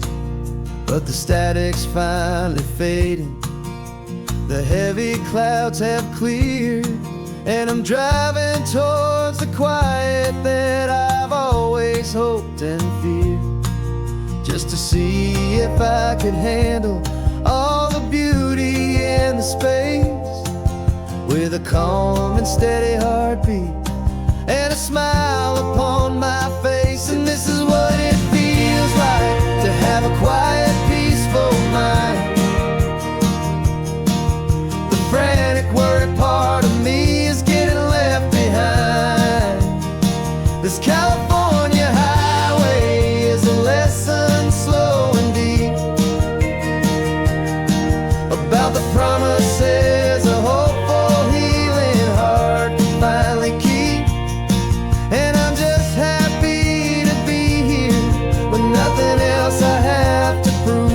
But the static's finally fading, the heavy clouds have cleared, and I'm driving towards the quiet that I've always hoped and feared, just to see if I could handle all the beauty and the space, with a calm and steady heartbeat and a smile upon my face. And this is what it feels like to have a quiet, peaceful mind. The frantic, worried part of me is getting left behind. This California highway is a lesson slow and deep about the promises a hopeful, healing heart can finally keep. And I'm just happy to be here with nothing else I have to prove,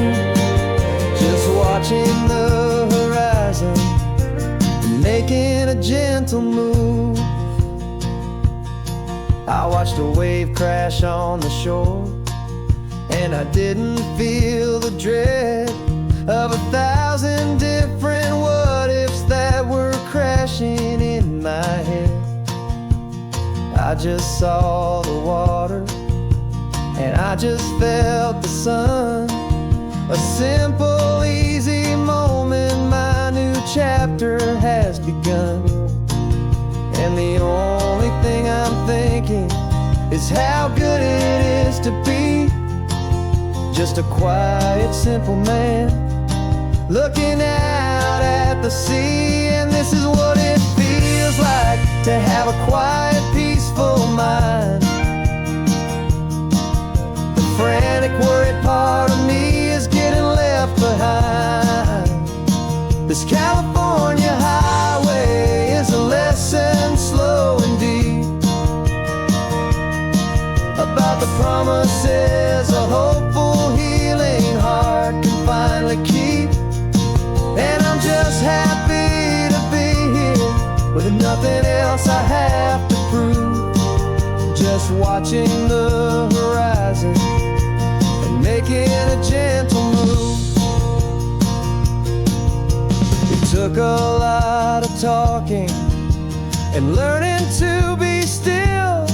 just watching the horizon and making a gentle move. I watched a wave crash on the shore, and I didn't feel the dread of 1,000 different what-ifs that were crashing in my head. I just saw the water, and I just felt the sun. A simple, easy moment, my new chapter has begun. And the only thing I'm thinking is how good it is to be just a quiet, simple man looking out at the sea. And this is what it feels like to have a quiet, peaceful mind. The frantic, worried part of me is getting left behind. This California highway is a lesson slow and deep about the promises a hopeful, healing heart can finally keep. And I'm just happy to be here with nothing else I have to prove, just watching the horizon and making a gentle move. It took a lot of talking and learning to be still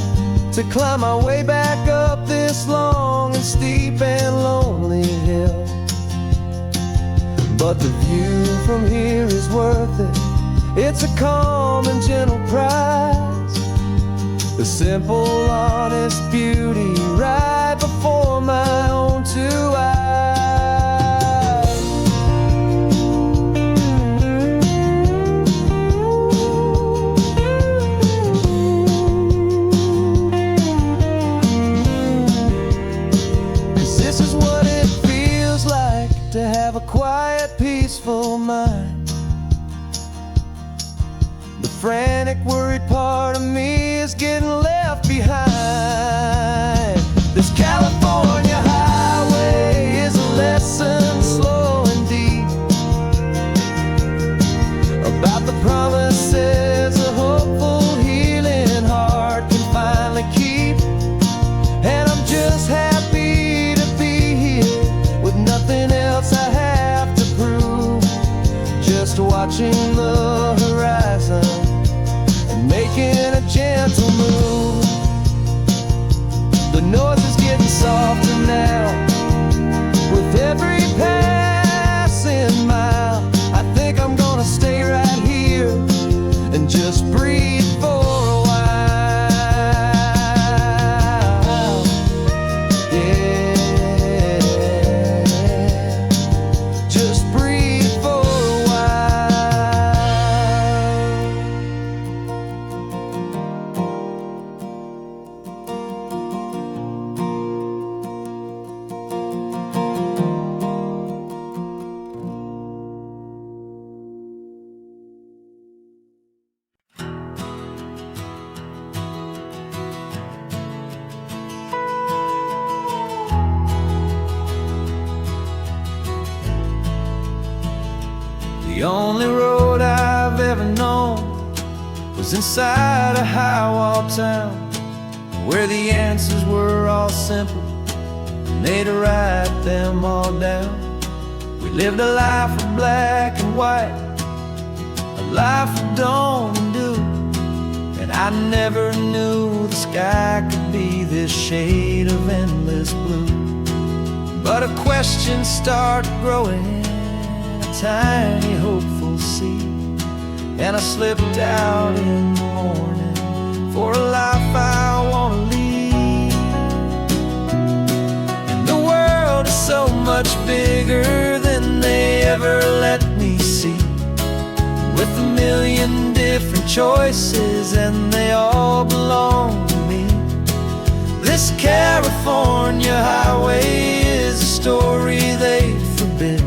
to climb my way back up this long and steep and lonely hill. But the view from here is worth it. It's a calm and gentle prize, the simple, honest beauty right before my own two eyes. This is what it feels like to have a quiet, peaceful mind. The frantic, worried part of me is getting left behind. This California highway is a lesson slow and deep about the promises a hopeful, healing heart can finally keep. And I'm just happy to be here with nothing else I have to prove, just watching the horizon and making a gentle move. The noise is getting softer now with every passing mile. I think I'm gonna stay right here and just breathe for a while. Yeah, just The only road I've ever known was inside a high-wall town, where the answers were all simple and they'd write them all down. We lived a life of black and white, a life of dawn and dew, and I never knew the sky could be this shade of endless blue. But a question started growing, a tiny hopeful seed, and I slipped out in the morning for a life I want to lead. And the world is so much bigger than they ever let me see, with a million different choices and they all belong to me. This California highway is a story they forbid,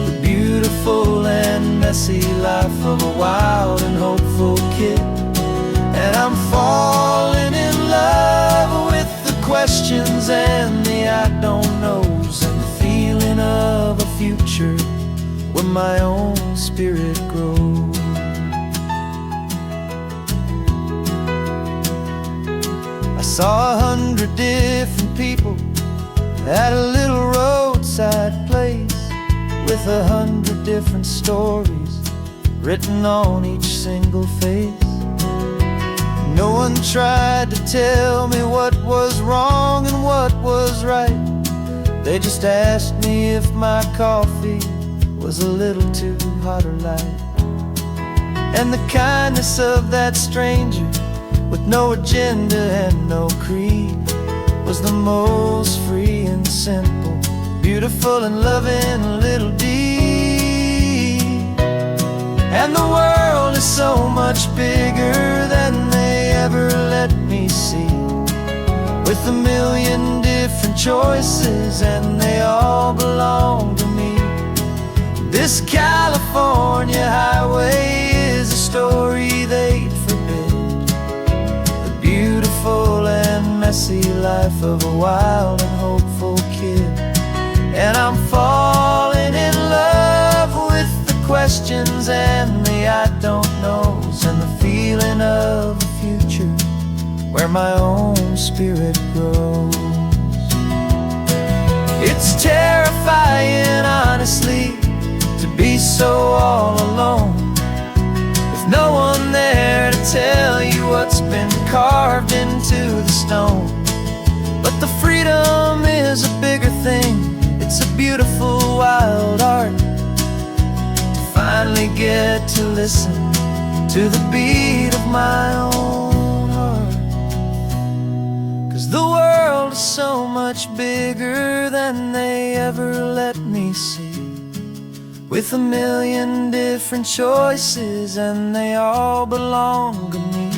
the beautiful and messy life of a wild and hopeful kid. And I'm falling in love with the questions and the I don't knows, and the feeling of a future where my own spirit grows. I saw 100 different people at a little roadside place, with 100 different stories written on each single face. No one tried to tell me what was wrong and what was right. They just asked me if my coffee was a little too hot or light. And the kindness of that stranger, with no agenda and no creed, was the most free and simple, beautiful and loving little deed. And the world is so much bigger than they ever let me see, with a million different choices and they all belong to me. This California highway is a story they'd forbid, the beautiful and messy life of a wild and hopeful kid. And I'm falling in love with the questions and the I don't knows, and the feeling of a future where my own spirit grows. It's terrifying, honestly, to be so all alone, with no one there to tell you what's been carved into the stone. But the freedom is a bigger thing, it's a beautiful wild art, to finally get to listen to the beat of my own heart. 'Cause the world is so much bigger than they ever let me see, with a million different choices and they all belong to me.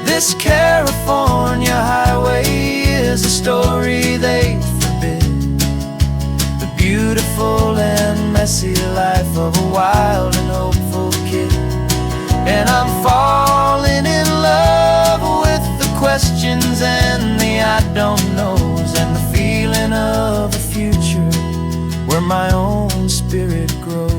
This California highway is a story they forbid, the beautiful and messy life of a wild and hopeful kid. And I'm falling in love with the questions and the I don't knows, and the feeling of a future where my own spirit grows.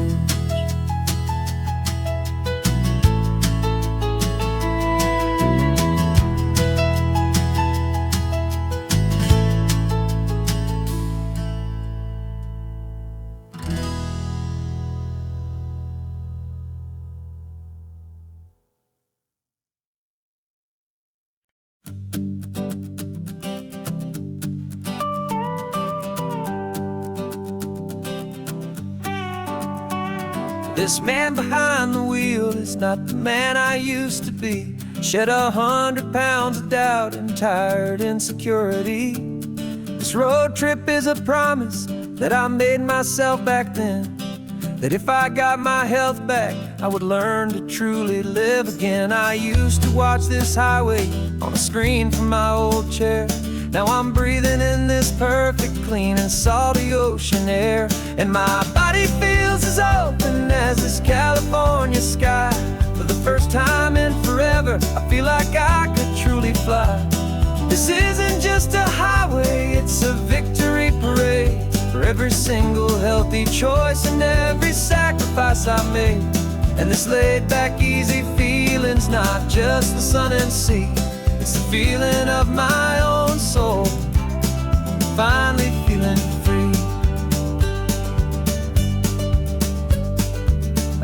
This man behind the wheel is not the man I used to be. Shed 100 pounds of doubt and tired insecurity. This road trip is a promise that I made myself back then, that if I got my health back, I would learn to truly live again. I used to watch this highway on a screen from my old chair. Now I'm breathing in this perfect, clean and salty ocean air, and my body feels as open as this California sky. For the first time in forever, I feel like I could truly fly. This isn't just a highway, it's a victory parade for every single healthy choice and every sacrifice sacrifice I made. And this laid back easy feeling's not just the sun and sea, it's the feeling of my own soul, finally feeling free.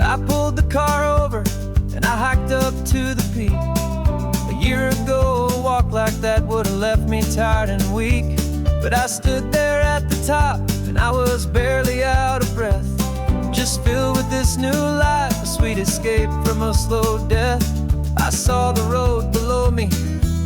I pulled the car over and I hiked up to the peak. A year ago, a walk like that would've left me tired and weak. But I stood there at the top and I was barely out of breath, just filled with this new life, a sweet escape from a slow death. I saw the road below me,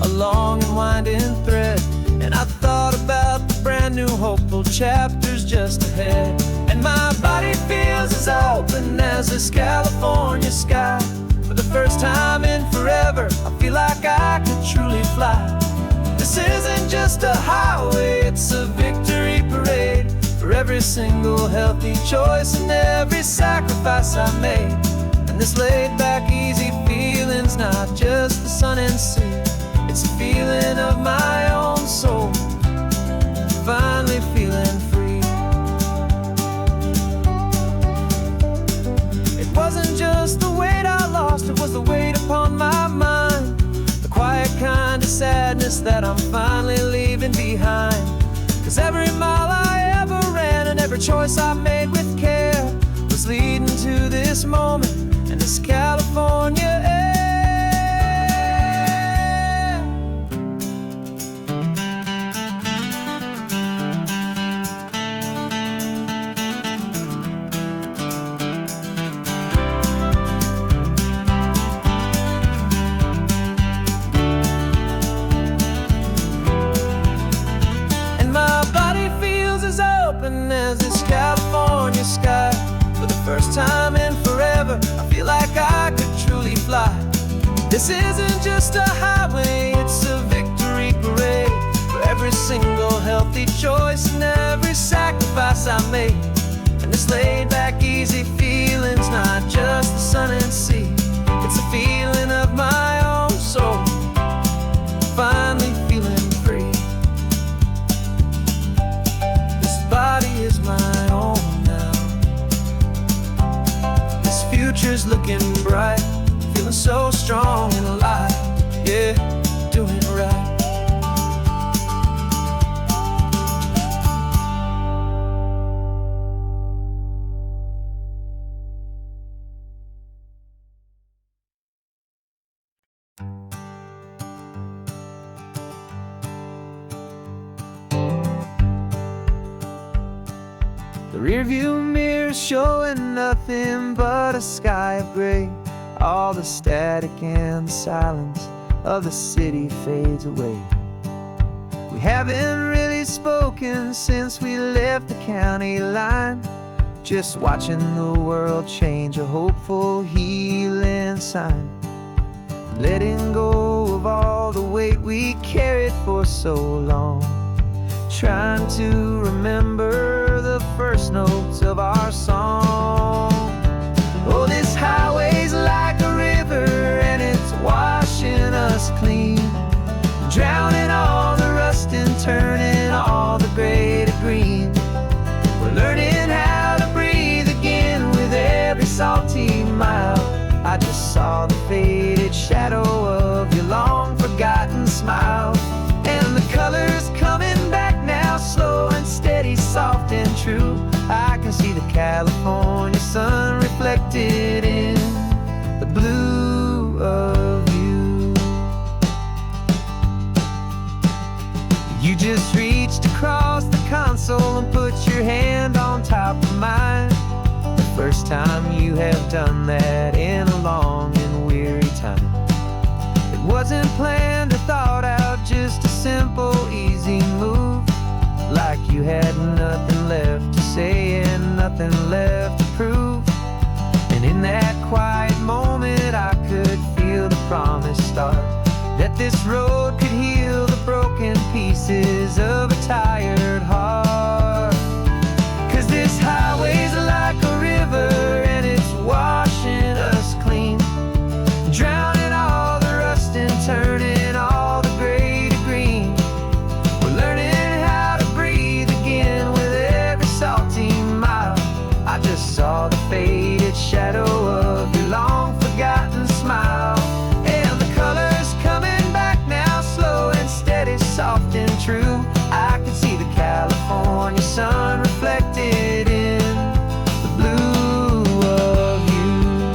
a long and winding thread, and I thought about the brand new hopeful chapters just ahead. And my body feels as open as this California sky. For the first time in forever, I feel like I could truly fly. This isn't just a highway, it's a victory parade for every single healthy choice and every sacrifice I made. And this laid back easy feeling's not just the sun and sea, it's a feeling of my own soul, finally feeling free. It wasn't just the weight I lost, it was the weight upon my mind, the quiet kind of sadness that I'm finally leaving behind. 'Cause every mile I ever ran and every choice I made with care was leading to this moment and this California air. As this California sky, for the first time in forever, I feel like I could truly fly. This isn't just a highway, it's a victory parade for every single healthy choice and every sacrifice I made. And this laid back easy feeling's not just the sun and sea, it's a feeling of my own soul, finally feeling free. Body is my own now. This future's looking bright, feeling so strong and alive. Yeah, doing it right. The rearview mirror's showing nothing but a sky of gray. All the static and the silence of the city fades away. We haven't really spoken since we left the county line, just watching the world change, a hopeful healing sign. Letting go of all the weight we carried for so long, trying to remember the first notes of our song. Oh, this highway's like a river and it's washing us clean, drowning all the rust and turning all the gray to green. We're learning how to breathe again with every salty mile. I just saw the faded shadow of your long forgotten smile, and the colors coming back now, slow and steady, soft and true. I can see the California sun reflected in the blue of you. You just reached across the console and put your hand on top of mine. The first time you have done that in a long and weary time. It wasn't planned or thought out, just a simple, easy move. Like you had nothing left to say and nothing left to prove. And in that quiet moment I could feel the promise start, that this road could heal the broken pieces of a tired heart. 'Cause this highway's like a river and it's washing us clean, drowning all the rust and turning all the gray to green. We're learning how to breathe again with every salty mile. I just saw the faded shadow of your long forgotten smile. And the colors coming back now, slow and steady, soft and true. I can see the California sun reflected in the blue of you.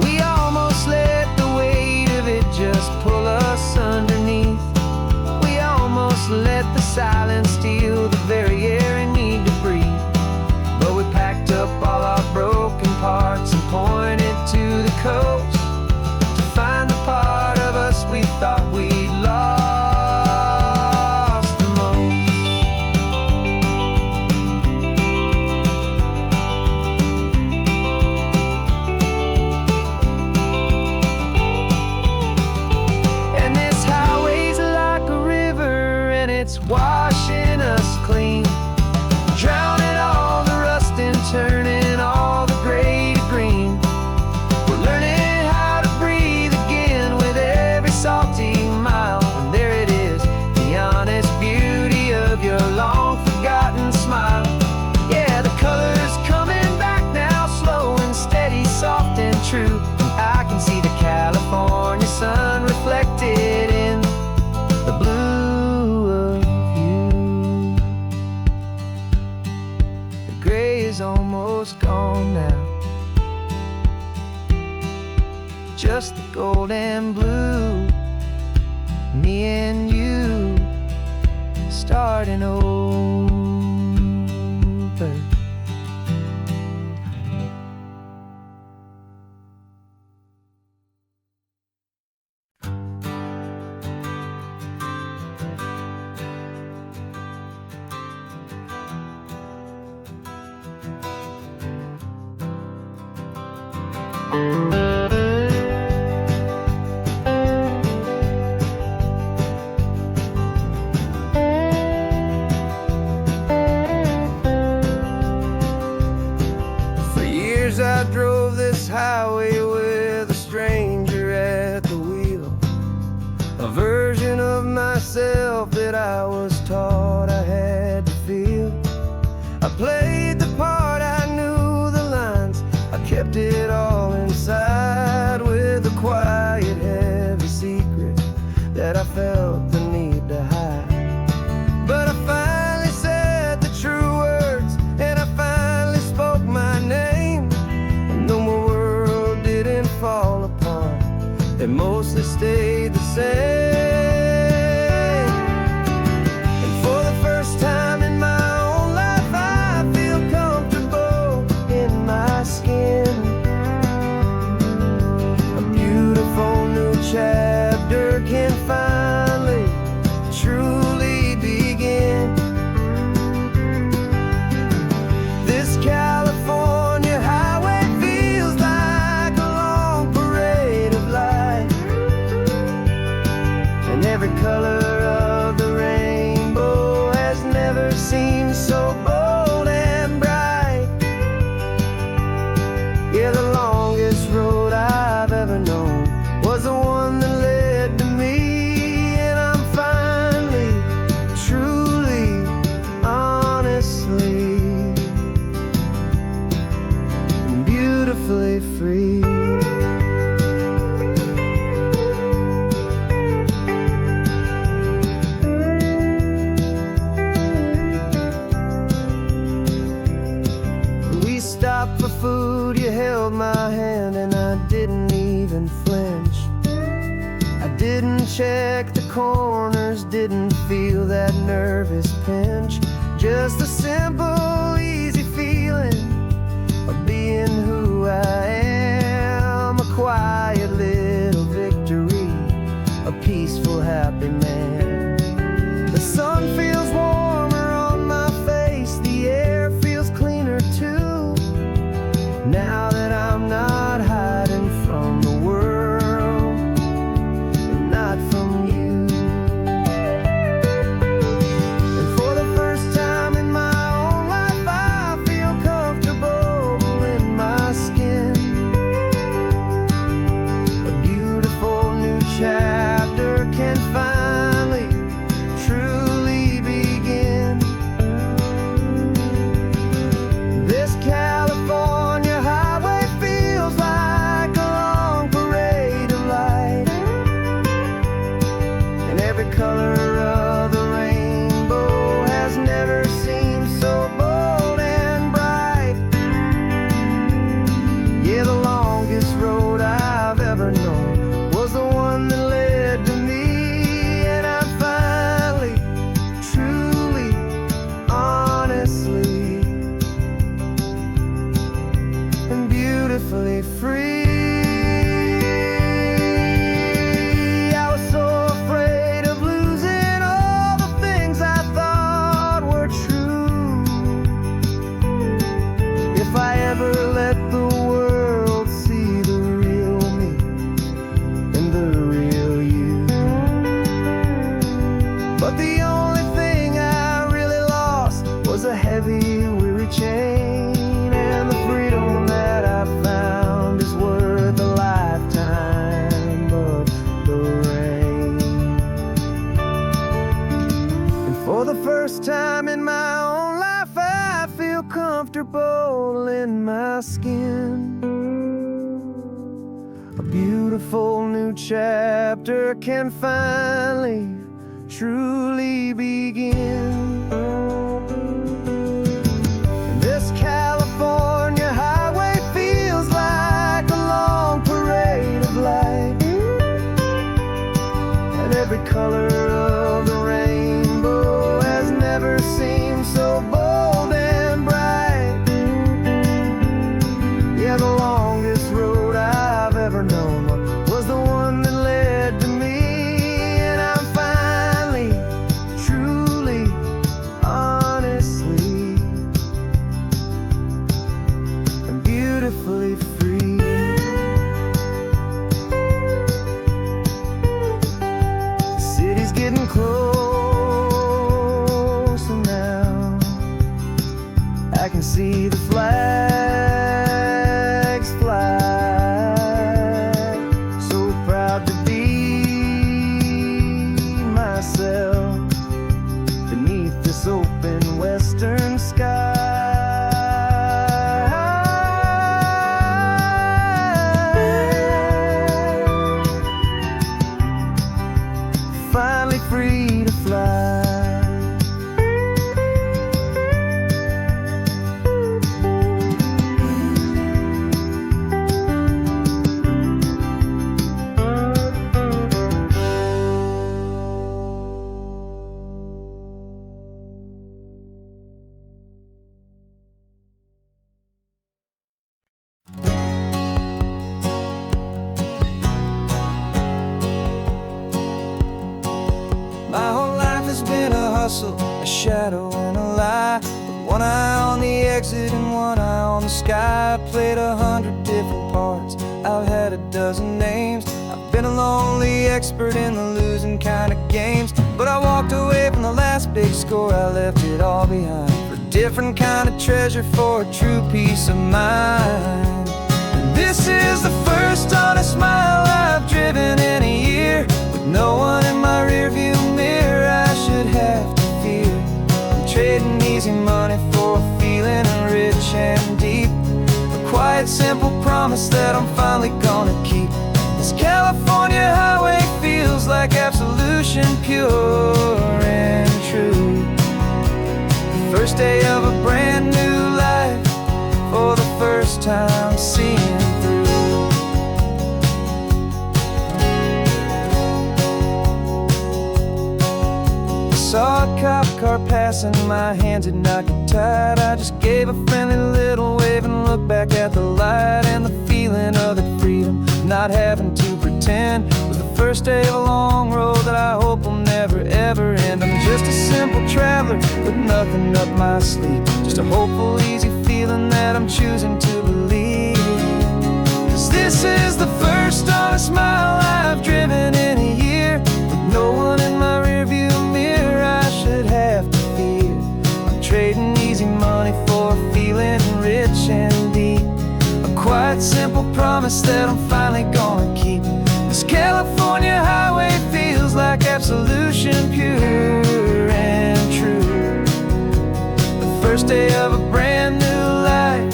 We almost let the weight of it just pull us underneath. We almost let the silence steal the very air and need to breathe. But we packed up all our broken parts and pointed to the coast to find the part of us we thought we'd lost the most. And this highway's like a river, and it's washing us clean, drowning all the rust and turning all the gray to green. We're learning how to breathe again with every salty mile. And there it is, the honest beauty of your long forgotten smile. Yeah, the colors coming back now, slow and steady, soft and true. I can see the California sun reflected in the blue of you. The gray is almost gone now, just the gold and blue. Me and you starting over. For years I drove this highway with a stranger at the wheel, a version of myself that I was taught I had to feel. I played the part, I knew the lines, I kept it all inside with a quiet, heavy secret that I felt the need to hide. But I finally said the true words, and I finally spoke my name. And though my world didn't fall apart, it mostly stayed the same. And for the first time in my own life, I feel comfortable in my skin. A beautiful new chapter can finally truly begin. This California highway feels like a long parade of light, and every color of the rainbow has never seemed so bold and bright. Yeah, the longest road I've ever known was the one that led to me, and I'm finally, truly, honestly, and beautifully free. We stopped for food, you held my hand, and I didn't even flinch. I didn't check the corners, didn't feel that nervous pinch. Just a simple, easy feeling of being who I am. A quiet little victory, a peaceful, happy man. The sun feels warmer on my face, the air feels cleaner too, now that I'm not hiding from the world, and not from you. And for the first time in my own was a heavy, weary chain, and the freedom that I found is worth a lifetime of the rain. And for the first time in my own life, I feel comfortable in my skin. A beautiful new chapter can finally, truly begin. And this California highway feels like a long parade of light, and every color of the rainbow has never seemed so bold and bright. Yeah, the longest road I've ever known was the one that led to me, and I'm finally, truly, honestly, and beautifully free. The city's getting closer now. I can see the flags fly. So proud to be myself beneath this open western sky. Finally free to fly. My whole life has been a hustle, a shadow and a lie, with one eye on the exit and one eye on the sky. I played 100 different parts, I've had a dozen names. I've been a lonely expert in the losing kind of games, but I walked away from the last big score. I left it all behind for a different kind of treasure, for a true peace of mind. And this is the first honest mile I've driven in a year, with no one in my rearview mirror I should have to fear. I'm trading easy money for a feeling rich and deep, a quiet, simple promise that I'm finally gonna keep. This California highway feels like absolution, pure and true. The first day of a brand new life, for the first time seeing through. Saw a cop car passing, my hands had not got tied. I just gave a friendly little wave and looked back at the light, and the feeling of the freedom, not having to pretend, was the first day of a long road that I hope will never ever end. I'm just a simple traveler with nothing up my sleeve, just a hopeful, easy feeling that I'm choosing to believe. 'Cause this is the first honest mile I've driven in a year, with no one in my rearview mirror I should have to fear. I'm trading easy money for a feeling rich and deep, a quiet, simple promise that I'm finally gonna keep. This California highway feels like absolution, pure and true. The first day of a brand new life,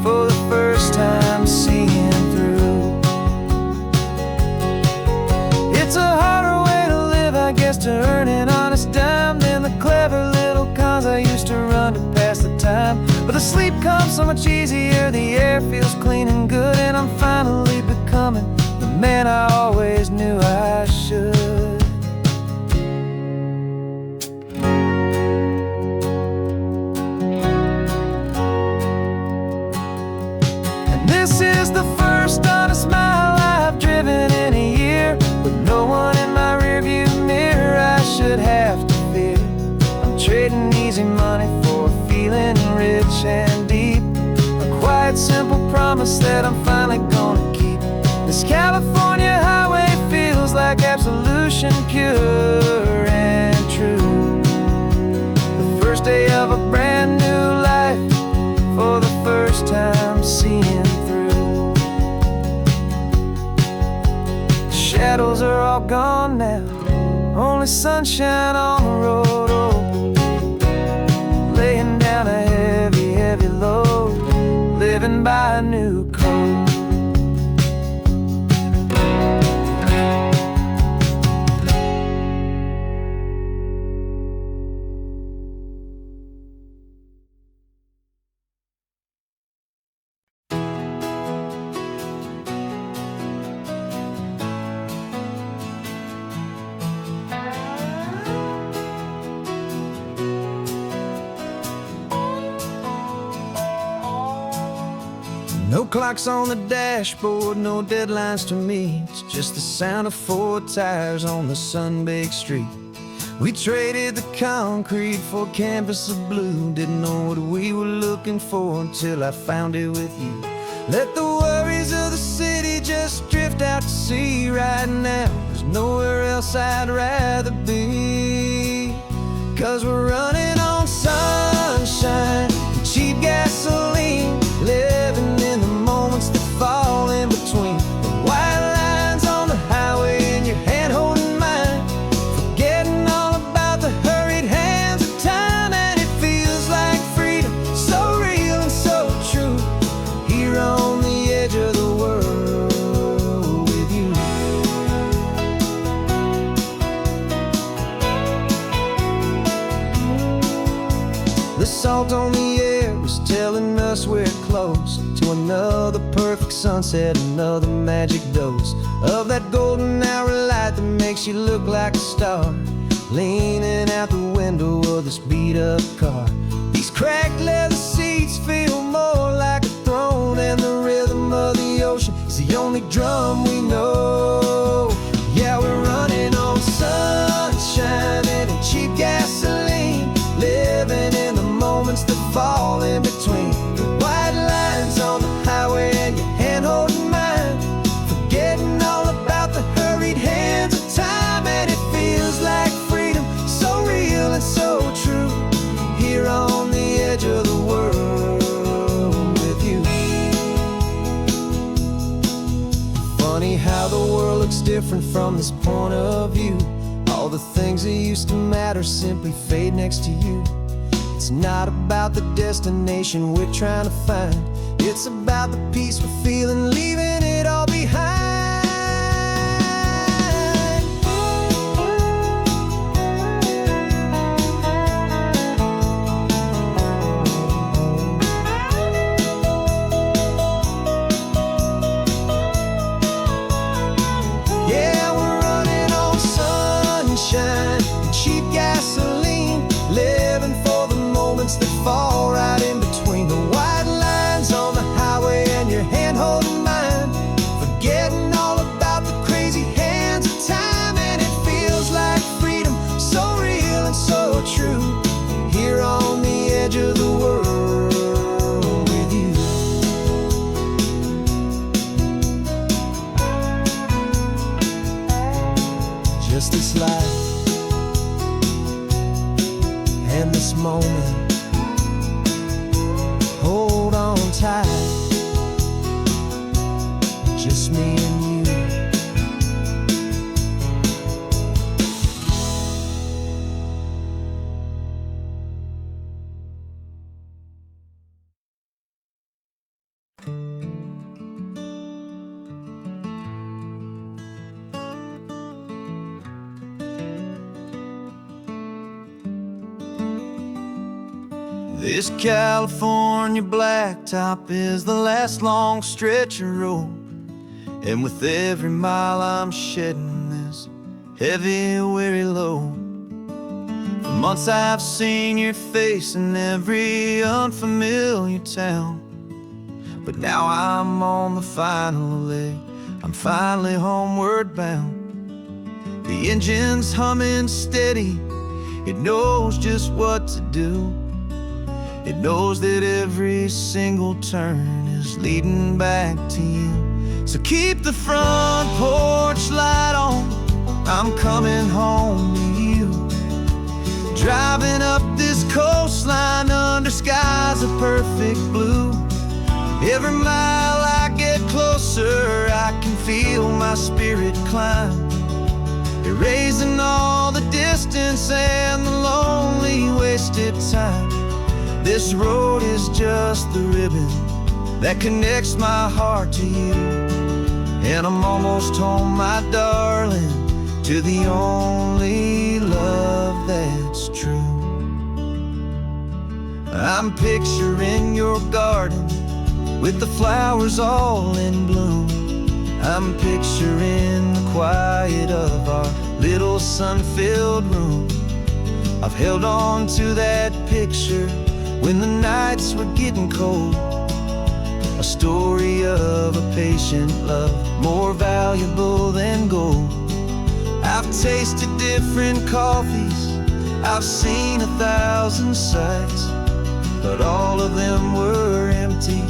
for the first time seeing through. It's a harder way to live, I guess, to earn an honest dime than the clever little cons I used to run to pass the time. But the sleep comes so much easier, the air feels clean and good, and I'm finally becoming the man I always knew I should. And this is the first honest mile I've driven in a year, with no one in my rearview mirror I should have to fear. I'm trading easy money for a feeling rich and deep, a quiet, simple promise that I'm finally gonna keep. This California highway feels like absolution, pure and true. The first day of a brand first time seeing through. Shadows are all gone now, only sunshine on the road. Oh, laying down a heavy, heavy load, living by a new code. No clocks on the dashboard, no deadlines to meet. It's just the sound of 4 tires on the sun-baked street. We traded the concrete for a canvas of blue. Didn't know what we were looking for until I found it with you. Let the worries of the city just drift out to sea right now. There's nowhere else I'd rather be. 'Cause we're running on sunshine and cheap gasoline, living in the moments that fall in between. The white lines on the highway and your hand holding mine, forgetting all about the hurried hands of time. And it feels like freedom, so real and so true, here on the edge of the world with you. The salt on the air is telling us we're close to another perfect sunset, another magic dose of that golden hour light that makes you look like a star, leaning out the window of this beat-up car. These cracked leather seats feel more like a throne, and the rhythm of the ocean is the only drum we know. Yeah, we're running on sunshine and cheap gasoline, living in the moments that fall in between. The white lines on the highway and your hand holding mine, forgetting all about the hurried hands of time. And it feels like freedom, so real and so true, here on the edge of the world with you. Funny how the world looks different from this point of view. All the things that used to matter simply fade next to you. It's not about the destination we're trying to find, it's about the peace we're feeling, leaving it all behind. Yeah, we're running on sunshine and cheap gasoline, living for the moments that fall right in between. The white lines on the highway and your hand holding mine, forgetting all about the crazy hands of time. And it feels like freedom, so real and so true, here on the edge of the world with you. Just this life and this moment, hold on tight, just me and you. This California blacktop is the last long stretch of road, and with every mile I'm shedding this heavy, weary load. For months I've seen your face in every unfamiliar town, but now I'm on the final leg, I'm finally homeward bound. The engine's humming steady, it knows just what to do. It knows that every single turn is leading back to you. So keep the front porch light on, I'm coming home to you. Driving up this coastline under skies of perfect blue, Every mile I get closer, I can feel my spirit climb, erasing all the distance and the lonely wasted time. This road is just the ribbon that connects my heart to you, and I'm almost home, my darling, to the only love that's true. I'm picturing your garden with the flowers all in bloom. I'm picturing the quiet of our little sun-filled room. I've held on to that picture when the nights were getting cold. A story of a patient love, more valuable than gold. I've tasted different coffees, I've seen 1,000 sights, but all of them were empty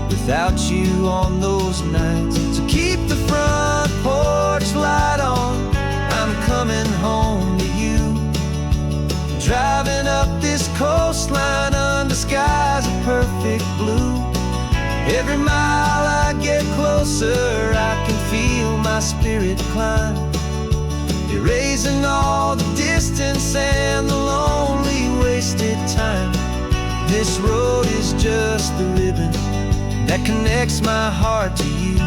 without you on those nights. So keep the front porch light on, I'm coming home to you. Driving up this coastline under skies of perfect blue. Every mile I get closer, I can feel my spirit climb, erasing all the distance and the lonely wasted time. This road is just the ribbon that connects my heart to you,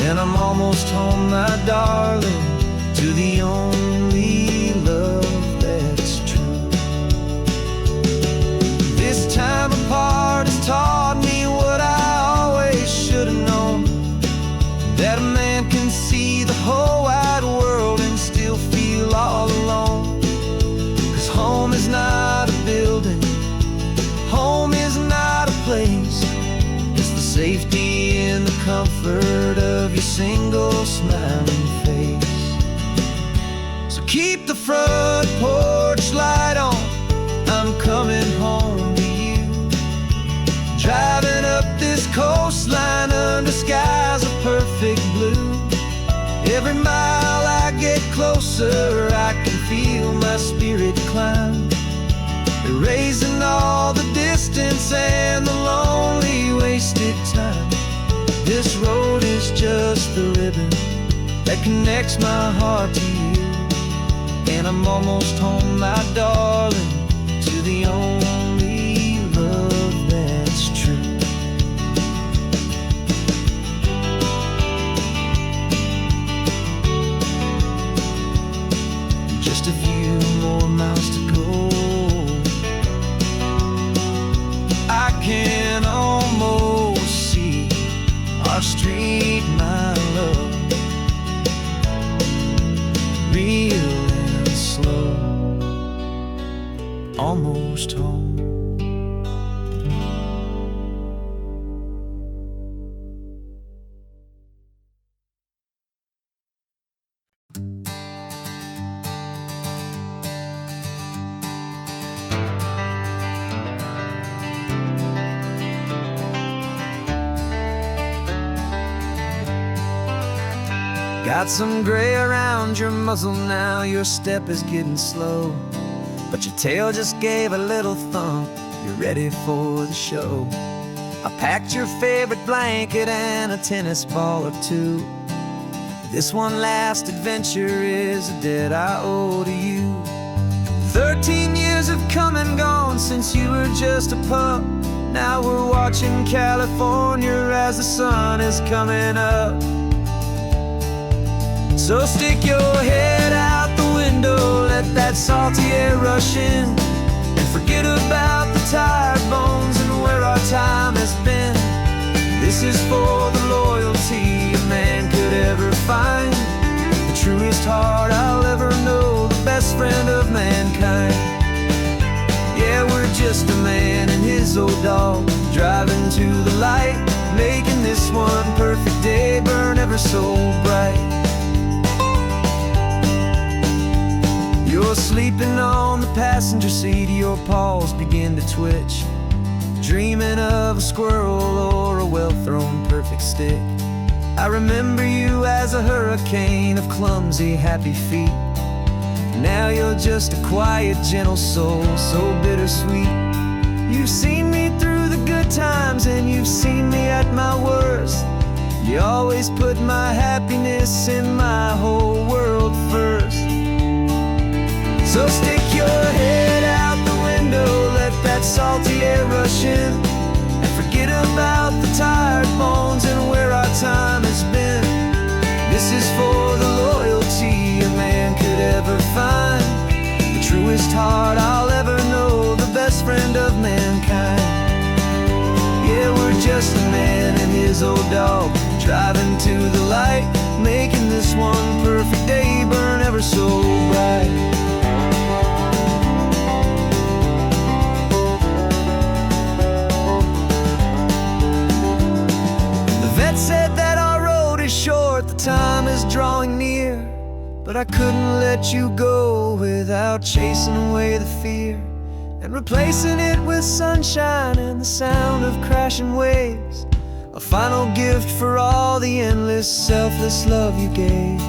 and I'm almost home, my darling, to the only love that's true. This time apart has taught me what I always should have known, that a man can see the whole wide world and still feel all alone. 'Cause home is not a building, home is not a place, it's the safety and the comfort of your single smiling face. So keep the front porch light on, I'm coming home to you. Driving up this coastline under skies of perfect blue. Every mile I get closer, I can feel my spirit climb, erasing all the distance and the lonely wasted time. This road is just the ribbon that connects my heart to you, and I'm almost home, my darling, to the only love that's true. Just a few more miles to go, I can almost see our street, my love, real and slow, almost home. Got some gray around your muzzle now, your step is getting slow, but your tail just gave a little thump, you're ready for the show. I packed your favorite blanket and a tennis ball or two. This one last adventure is a debt I owe to you. 13 years have come and gone since you were just a pup. Now we're watching California as the sun is coming up. So stick your head out the window, let that salty air rush in, and forget about the tired bones and where our time has been. This is for the loyalty a man could ever find, the truest heart I'll ever know, the best friend of mankind. Yeah, we're just a man and his old dog, driving to the light, making this one perfect day burn ever so bright. You're sleeping on the passenger seat, your paws begin to twitch, dreaming of a squirrel or a well-thrown perfect stick. I remember you as a hurricane of clumsy, happy feet. Now you're just a quiet, gentle soul, so bittersweet. You've seen me through the good times and you've seen me my worst. You always put my happiness and my whole world first. So stick your head out the window, let that salty air rush in, and forget about the tired bones and where our time has been. This is for the loyalty a man could ever find, the truest heart I'll ever know, the best friend of mankind. Yeah, we're just a man and his old dog, driving to the light, making this one perfect day burn ever so bright. The vet said that our road is short, the time is drawing near, but I couldn't let you go without chasing away the fear, and replacing it with sunshine and the sound of crashing waves, a final gift for all the endless, selfless love you gave.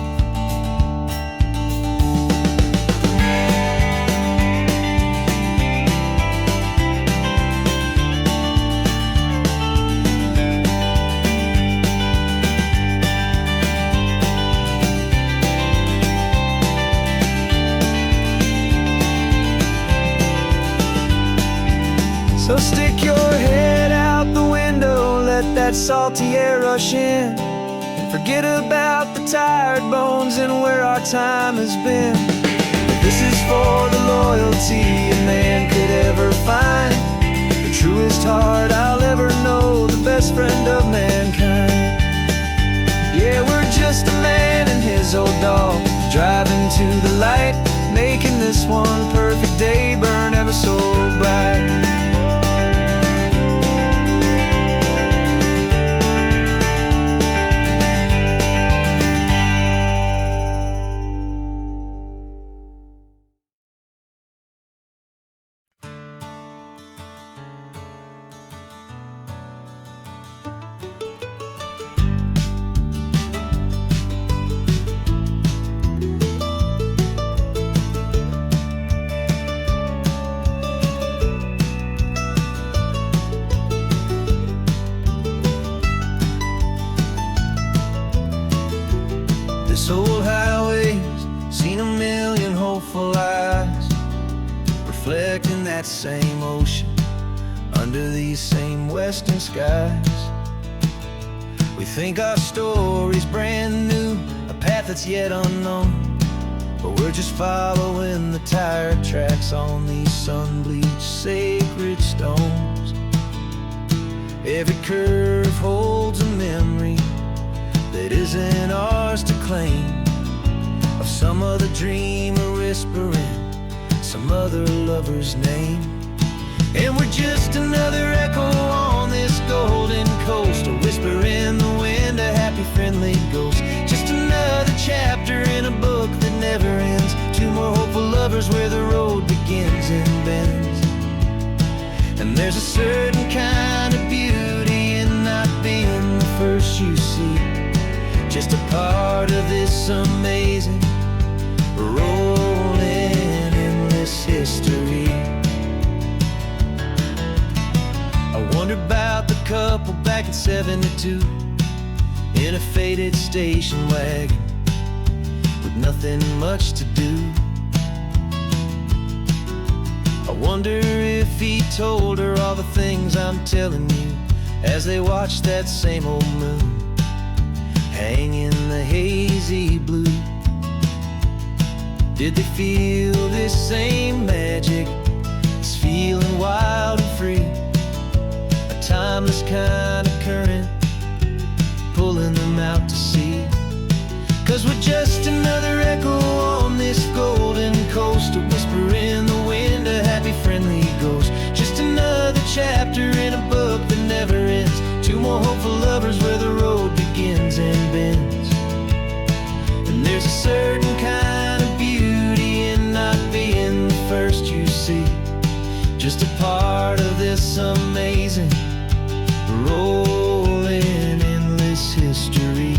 So stick your head out the window, let that salty air rush in, and forget about the tired bones and where our time has been. This is for the loyalty a man could ever find, the truest heart I'll ever know, the best friend of mankind. Yeah, we're just a man and his old dog, driving to the light, making this one perfect day burn ever so bright. This old highway's seen a million hopeful eyes, reflecting that same ocean under these same western skies. We think our story's brand new, a path that's yet unknown, but we're just following the tired tracks on these sun-bleached sacred stones. Every curve holds a memory that isn't ours to claim, of some other dreamer whispering some other lover's name. And we're just another echo on this golden coast, a whisper in the wind, a happy friendly ghost. Just another chapter in a book that never ends, two more hopeful lovers where the road begins and bends. And there's a certain kind of beauty in not being the first you see, just a part of this amazing, rolling, endless history. I wonder about the couple back in '72 in a faded station wagon with nothing much to do. I wonder if he told her all the things I'm telling you as they watched that same old moon hang in the hazy blue. Did they feel this same magic, this feeling wild and free, a timeless kind of current pulling them out to sea? 'Cause we're just another echo on this golden coast, a whisper in the wind, a happy friendly ghost. Just another chapter in a book that never ends, two more hopeful lovers where the road begins and bends. And there's a certain kind of beauty in not being the first you see, just a part of this amazing, rolling, endless history.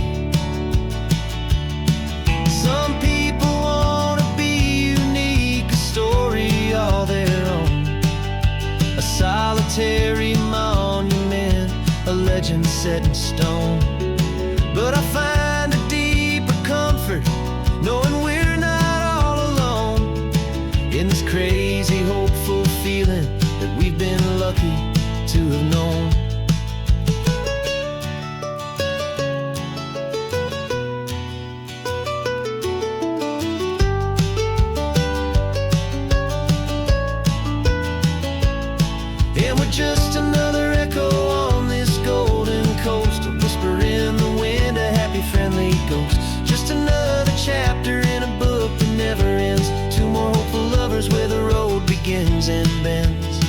Some people wanna be unique, a story all their own, a solitary monument, a a legend set in stone. But I find a deeper comfort knowing we're not all alone in this crazy, hopeful feeling that we've been lucky to have known. And we're just another echo on this golden coast, a whisper in the wind, a happy, friendly ghost. Just another chapter in a book that never ends. Two more hopeful lovers where the road begins and bends.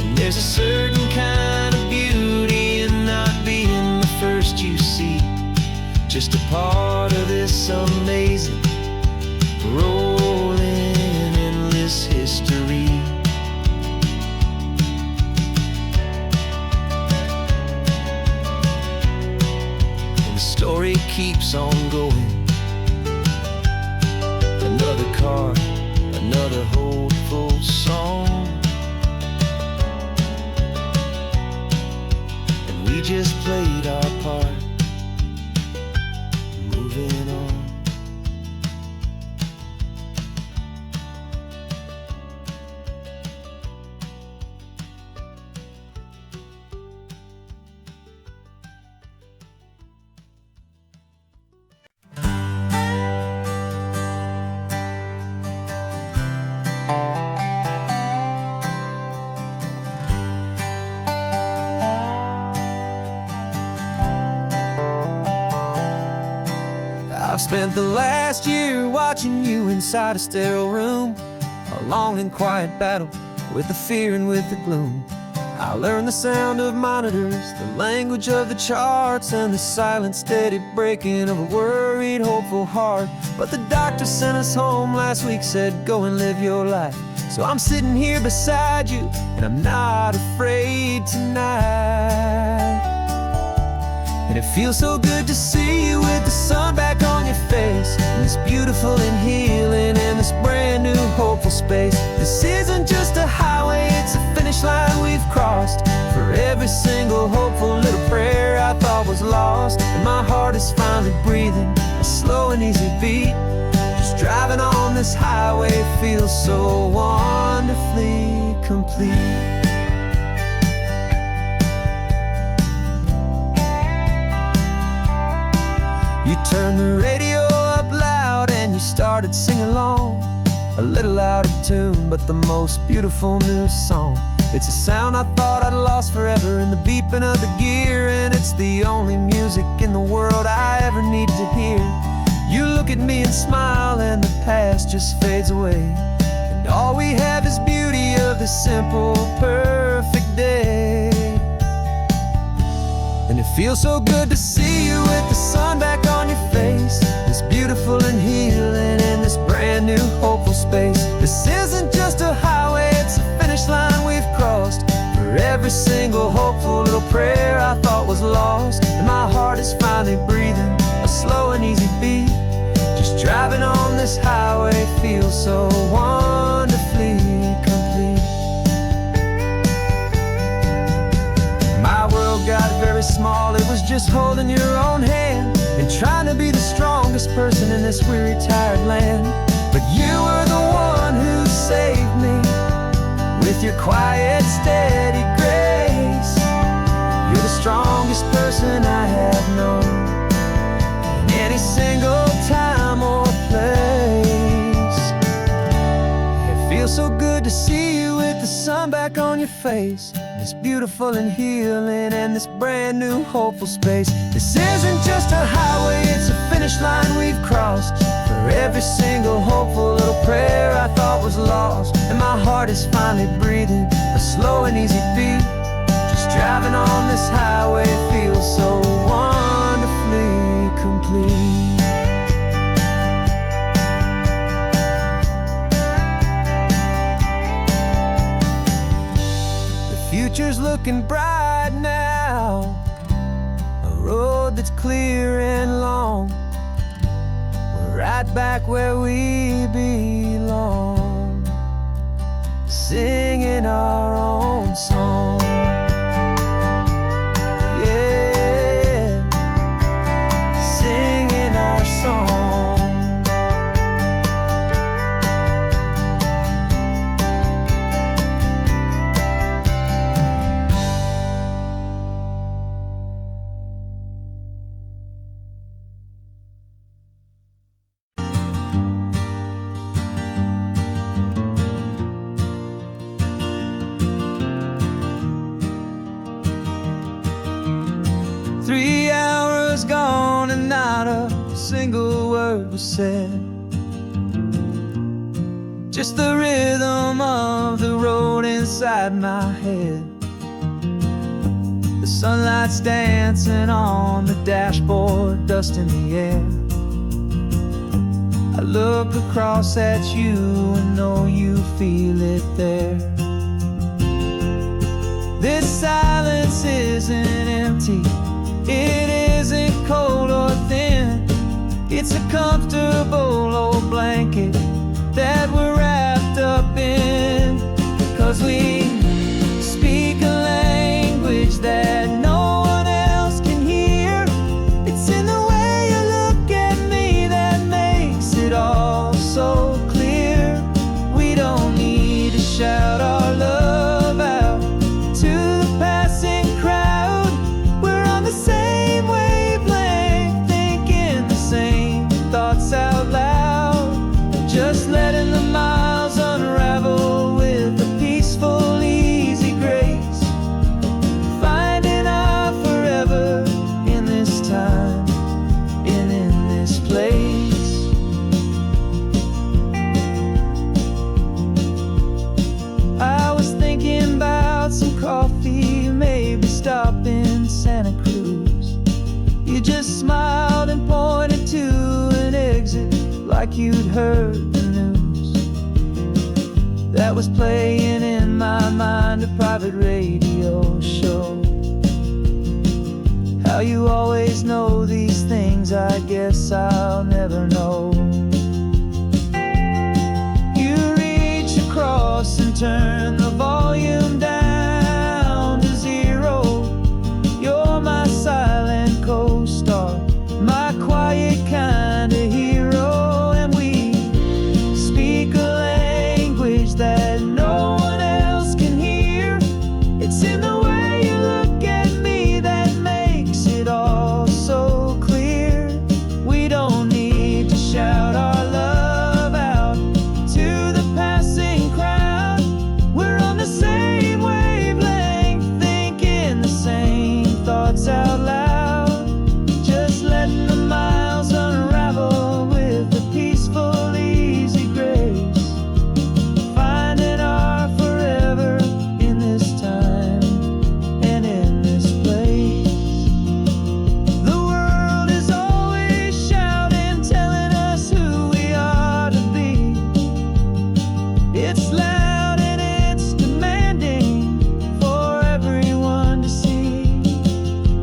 And there's a certain kind of beauty in not being the first you see, just a part of this amazing, rolling, endless history. And the story keeps on going. Another card, another hopeful song, and we just played our part, moving on. I've spent the last year watching you inside a sterile room, a long and quiet battle with the fear and with the gloom. I learned the sound of monitors, the language of the charts, and the silent, steady breaking of a worried, hopeful heart. But the doctor sent us home last week, said, go and live your life. So I'm sitting here beside you, and I'm not afraid tonight. And it feels so good to see you with the sun back on your face, and this beautiful and healing and this brand new hopeful space. This isn't just a highway, it's a finish line we've crossed. For every single hopeful little prayer I thought was lost, and my heart is finally breathing a slow and easy beat. Just driving on this highway feels so wonderfully complete. You turned the radio up loud and you started singing along, a little out of tune, but the most beautiful new song. It's a sound I thought I'd lost forever in the beeping of the gear, and it's the only music in the world I ever need to hear. You look at me and smile, and the past just fades away, and all we have is beauty of this simple, perfect day. And it feels so good to see you with the sun back on your face, this beautiful and healing in this brand new hopeful space. This isn't just a highway, it's a finish line we've crossed. For every single hopeful little prayer I thought was lost, and my heart is finally breathing a slow and easy beat. Just driving on this highway feels so wonderfully complete. My world got very small, it was just holding your own hand and trying to be the strongest person in this weary, tired land. But you were the one who saved me with your quiet, steady grace. You're the strongest person I have known in any single time or place. It feels so good to see you with the sun back on your face, this beautiful and healing and this brand new hopeful space. This isn't just a highway, it's a finish line we've crossed. For every single hopeful little prayer I thought was lost, and my heart is finally breathing a slow and easy beat. Just driving on this highway feels so wonderfully complete. Future's looking bright now, a road that's clear and long. We're right back where we belong, singing our own song. 3 hours gone and not a single word was said. Just the rhythm of the road inside my head. The sunlight's dancing on the dashboard, dust in the air. I look across at you and know you feel it there. This silence isn't empty, it isn't cold or thin. It's a comfortable old blanket that we're wrapped up in. 'Cause we speak a language that no one else can hear. It's in the way you look at me that makes it all so clear. We don't need to shout our love out to the passing crowd. We're on the same wavelength, thinking the same thoughts out loud. Just letting the miles unravel with a peaceful, easy grace. Finding our forever in this time and in this place. I was thinking about some coffee, maybe stop in Santa Cruz. You just smiled and pointed to an exit like you'd heard the news. That was playing in my mind, a private radio show. How you always know these things, I guess I'll never know. You reach across and turn the volume down to 0. You're my silent co-star, my quiet kind of hero. And we speak a language that no one else can hear. It's in the way you look at me that makes it all so clear. We don't need to shout our love out to the passing crowd. We're on the same wavelength, thinking the same thoughts out loud. Just letting the miles unravel with a peaceful, easy grace. Finding our forever in this time and in this place. The world is always shouting, telling us who we are to be. It's loud and it's demanding for everyone to see.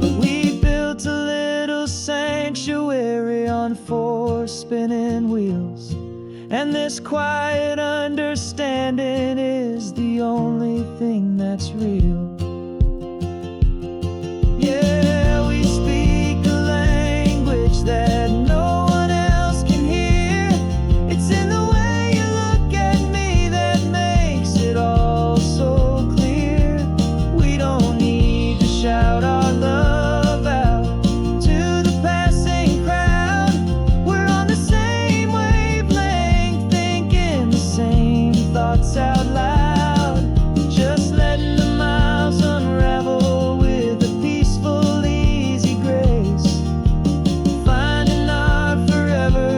But we built a little sanctuary on 4 spinning wheels, and this quiet understanding is the only thing that's real. Yeah, we speak a language that no one else can hear. It's in the way you look at me that makes it all so clear. We don't need to shout our love out to the passing crowd. We're on the same wavelength, thinking the same thoughts out loud. Just letting the miles unravel with a peaceful, easy grace. Finding our forever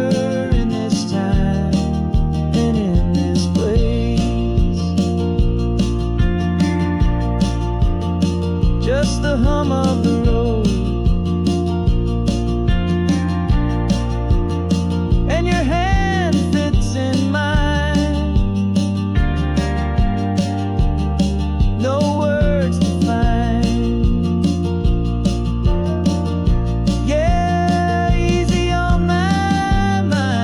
in this time and in this place. Just the hum of the road and your hand fits in mine. No words to find. Yeah, easy on my mind.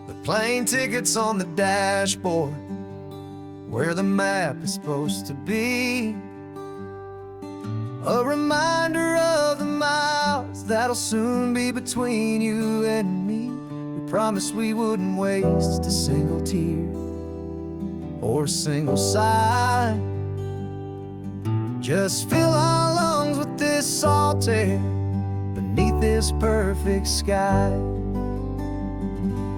The plane tickets on the dashboard, where the map is supposed to be. A reminder of the miles that'll soon be between you and me. We promised we wouldn't waste a single tear or a single sigh. Just fill our lungs salty beneath this perfect sky.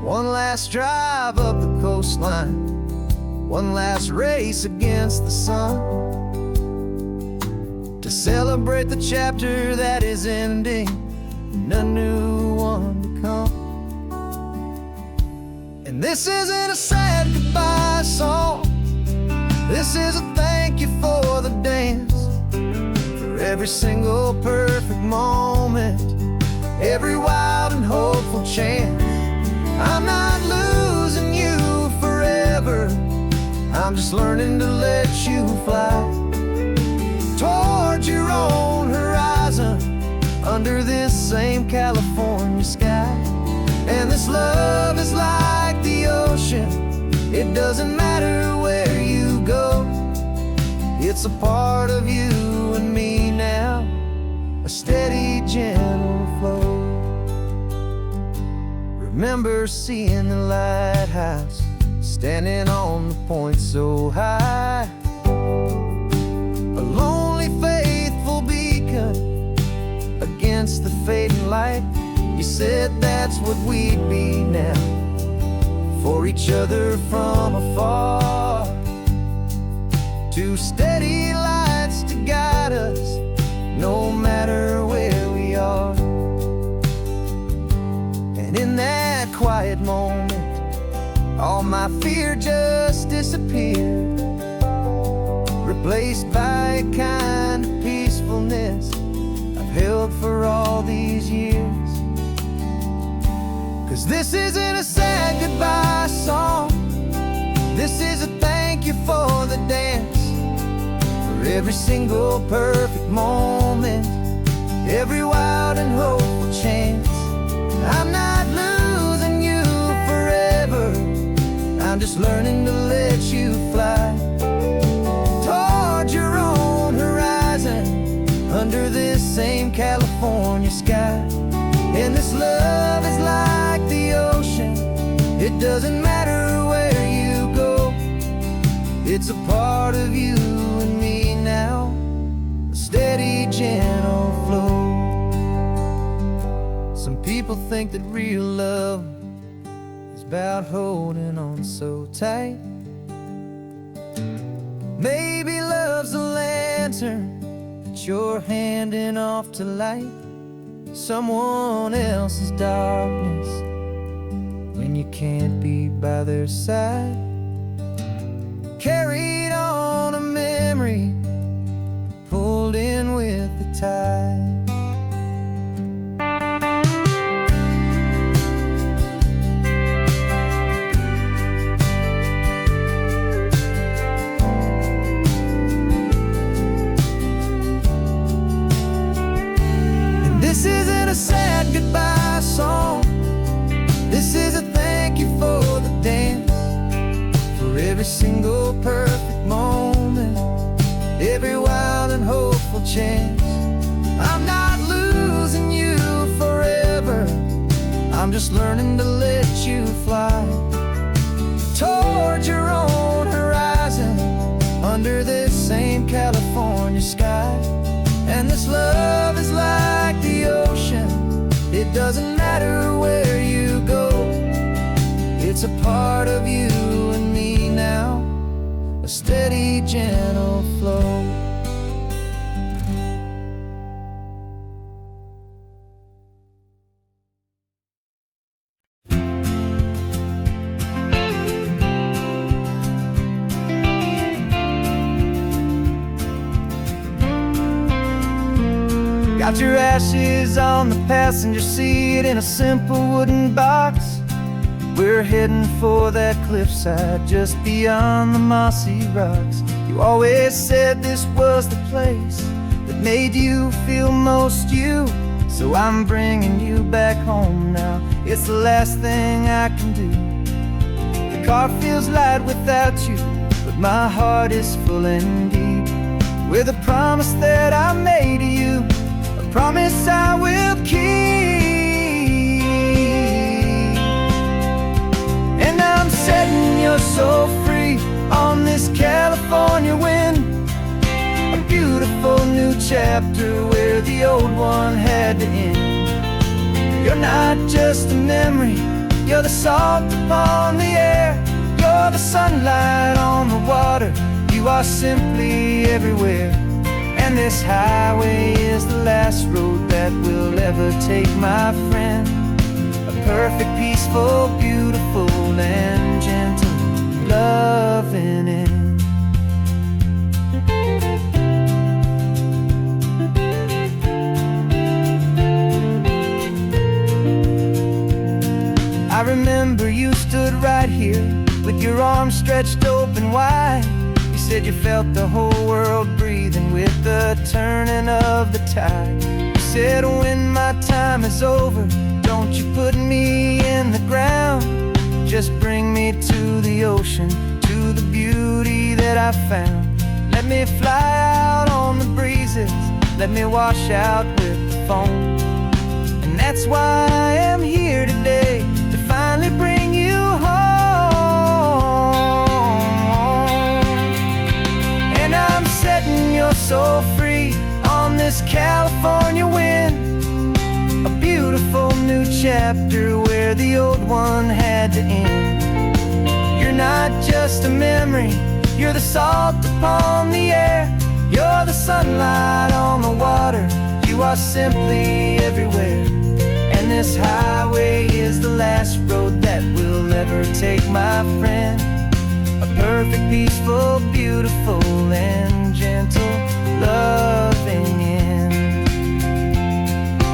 One last drive up the coastline, one last race against the sun, to celebrate the chapter that is ending and a new one to come. And this isn't a sad goodbye song, this is a thank you for the dance, for every single perfect moment, every wild and hopeful chance. I'm not losing you forever, I'm just learning to let you fly towards your own horizon, under this same California sky. And this love is like the ocean, it doesn't matter where you go, it's a part of you and me now, a steady, gentle flow. Remember seeing the lighthouse, standing on the point so high, a lonely, faithful beacon against the fading light. You said that's what we'd be now, for each other from afar. Two steady lights to guide us, no matter where we are. And in that quiet moment, all my fear just disappeared, replaced by a kind of peacefulness I've held for all these years. 'Cause this isn't a sad goodbye song, this is a thank you for the dance, for every single perfect moment, every wild and hopeful chance. I'm not losing you forever, I'm just learning to let you fly towards your own horizon, under this same California sky. And this love is like the ocean, it doesn't matter where you go, it's a part of you and me now, a steady, gentle flow. Some people think that real love is about holding on so tight. Maybe love's a lantern that you're handing off to light someone else's darkness when you can't be by their side. Carried on a memory, pulled in with the tide. This isn't a sad goodbye song, this is a thank you for the dance, for every single perfect moment, every wild and hopeful chance. I'm not losing you forever, I'm just learning to let you fly towards your own horizon, under this same California sky. And this love is like the ocean, it doesn't matter where you go, it's a part of you and me now, a steady, gentle flow. Got your ashes on the passenger seat in a simple wooden box. We're heading for that cliffside just beyond the mossy rocks. You always said this was the place that made you feel most you, so I'm bringing you back home now. It's the last thing I can do. The car feels light without you, but my heart is full and deep with a promise that I made to you, promise I will keep. And I'm setting your soul free on this California wind, a beautiful new chapter chapter where the old one had to end. You're not just a memory, you're the salt upon the air. You're the sunlight on the water, you are simply everywhere. And this highway is the last road that we'll ever take, my friend. A perfect, peaceful, beautiful, and gentle, loving end. I remember you stood right here with your arms stretched open wide. You said you felt the whole world breathing with the turning of the tide. You said, when my time is over, don't you put me in the ground. Just bring me to the ocean, to the beauty that I found. Let me fly out on the breezes, let me wash out with the foam. And that's why I am here today, to finally bring you home. And I'm setting your soul free on this California wind. A beautiful new chapter where the old one had to end. You're not just a memory, you're the salt upon the air. You're the sunlight on the water, you are simply everywhere. And this highway is the last road that we'll ever take, my friend. A perfect, peaceful, beautiful, and gentle, loving end.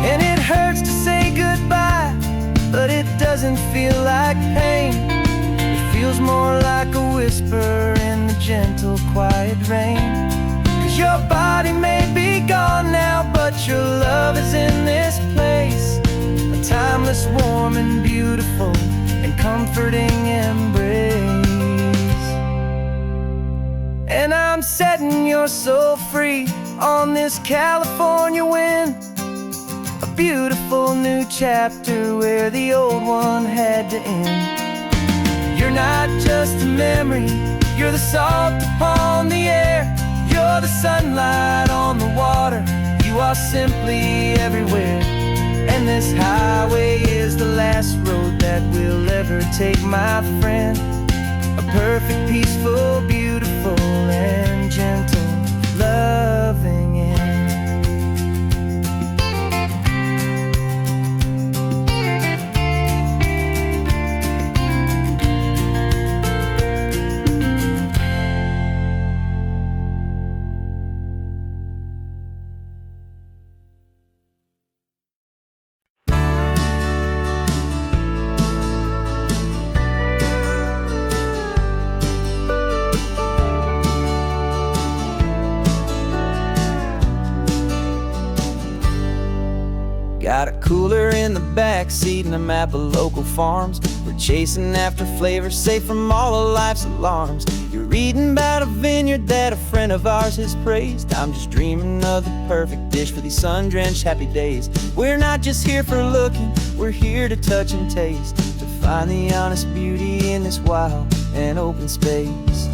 And it hurts to say goodbye, but it doesn't feel like pain. It feels more like a whisper in the gentle, quiet rain. 'Cause your body may be gone now, but your love is in this place. A timeless, warm, and beautiful, and comforting embrace. And I'm setting your soul free on this California wind. A beautiful new chapter where the old one had to end. You're not just a memory, you're the salt upon the air. You're the sunlight on the water, you are simply everywhere. And this highway is the last road that we'll ever take, my friend. A perfect, peaceful, beautiful, and gentle, loving end. Got a cooler in the back seat and a map of local farms. We're chasing after flavors safe from all of life's alarms. You're reading about a vineyard that a friend of ours has praised. I'm just dreaming of the perfect dish for these sun-drenched happy days. We're not just here for looking, we're here to touch and taste, to find the honest beauty in this wild and open space.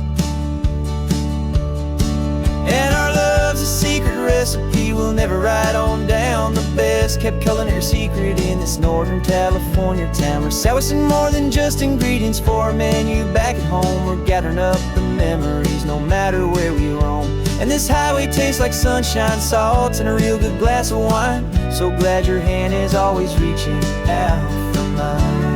And our love's a secret recipe we'll never write on down. The best kept culinary secret in this Northern California town. We're sourcing more than just ingredients for a menu back at home. We're gathering up the memories no matter where we roam. And this highway tastes like sunshine, salt, and a real good glass of wine. So glad your hand is always reaching out for mine.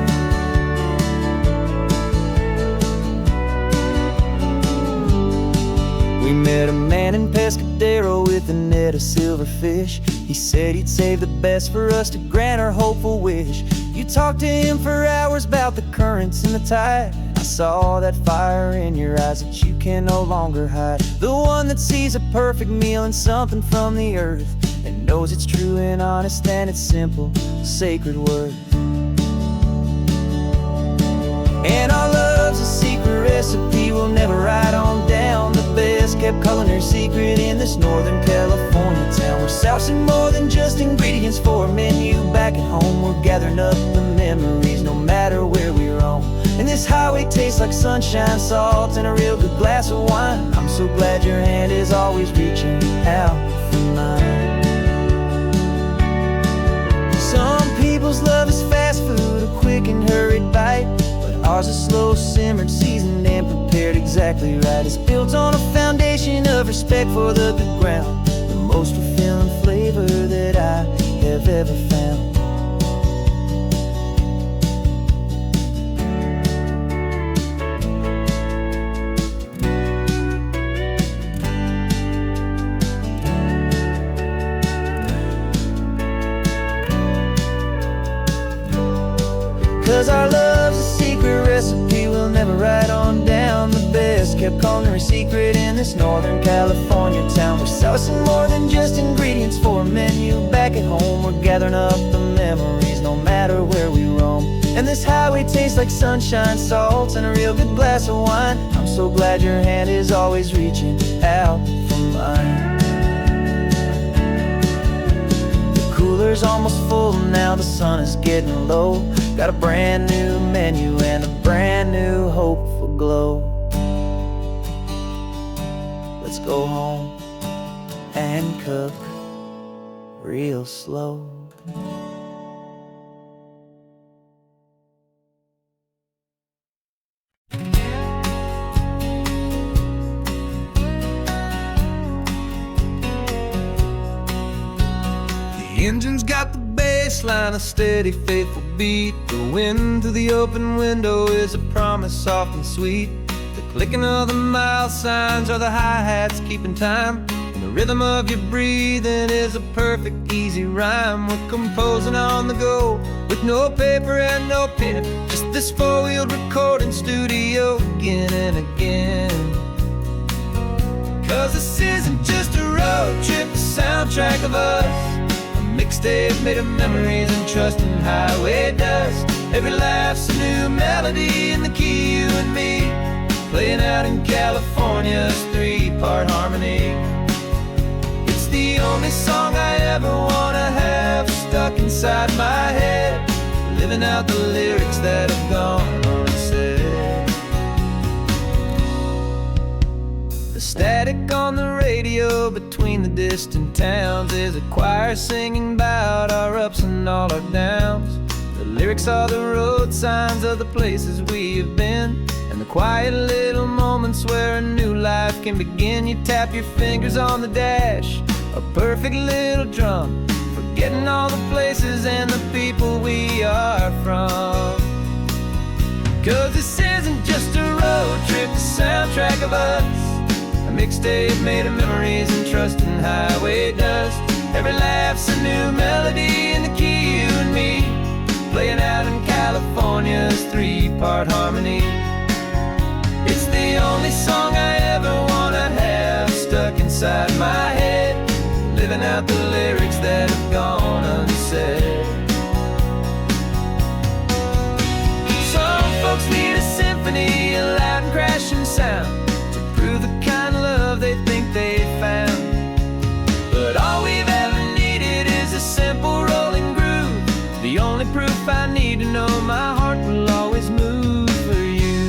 We met a man in Pescadero with a net of silverfish. He said he'd save the best for us to grant our hopeful wish. You talked to him for hours about the currents and the tide. I saw that fire in your eyes that you can no longer hide. The one that sees a perfect meal in something from the earth, and knows it's true and honest and it's simple, sacred worth. And our love's a secret recipe we'll never write on down. The best kept culinary secret in this Northern California town. We're sourcing more than just ingredients for a menu back at home. We're gathering up the memories no matter where we roam. And this highway tastes like sunshine, salt, and a real good glass of wine. I'm so glad your hand is always reaching out for mine. people's love is fast food, a quick and hurried bite, but ours is slow simmered, seasoned and prepared exactly right. It's built on a foundation of respect for the good ground, the most fulfilling flavor that I have ever found. 'Cause our love's a secret recipe we'll never write on down. The best kept culinary secret in this Northern California town. We're sourcing more than just ingredients for a menu. Back at home we're gathering up the memories, no matter where we roam. And this highway tastes like sunshine, salt, and a real good glass of wine. I'm so glad your hand is always reaching out for mine. Cooler's almost full now, the sun is getting low. Got a brand new menu and a brand new hopeful glow. Let's go home and cook real slow. The engine's got the baseline, a steady, faithful beat. The wind through the open window is a promise soft and sweet. The clicking of the mile signs are the hi-hats keeping time, and the rhythm of your breathing is a perfect, easy rhyme. We're composing on the go with no paper and no pen, just this four-wheeled recording studio again and again. 'Cause this isn't just a road trip, the soundtrack of us, mixtape made of memories and trust in highway dust. Every laugh's a new melody in the key, you and me, playing out in California's three-part harmony. It's the only song I ever wanna have stuck inside my head, living out the lyrics that have gone unsaid. The static on the radio between the distant towns is a choir singing about our ups and all our downs. The lyrics are the road signs of the places we have been, and the quiet little moments where a new life can begin. You tap your fingers on the dash, a perfect little drum, forgetting all the places and the people we are from. 'Cause this isn't just a road trip, the soundtrack of us, a mixtape made of memories and trust in highway dust. Every laugh's a new melody in the key, you and me, playing out in California's three-part harmony. It's the only song I ever wanna have stuck inside my head, living out the lyrics that have gone unsaid. Some folks need a symphony, a loud and crashing sound, to prove the kind of love they think they found. But all we've ever needed is a simple rolling groove, the only proof I need to know my heart will always move for you.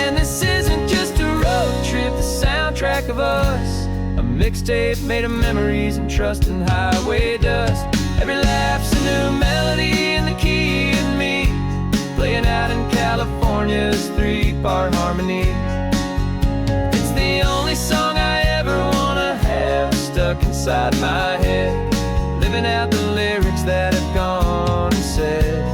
And this isn't just a road trip, the soundtrack of us, a mixtape made of memories and trust in highway dust. Every laugh's a new melody in the key and me, playing out in California's three-part harmony. It's the only song I ever wanna have stuck inside my head, living out the lyrics that have gone unsaid.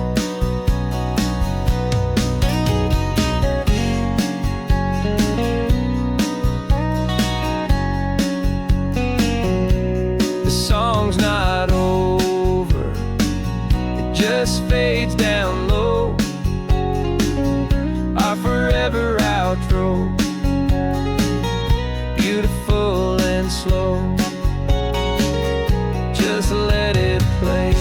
Song's not over, it just fades down low, our forever outro, beautiful and slow. Just let it play.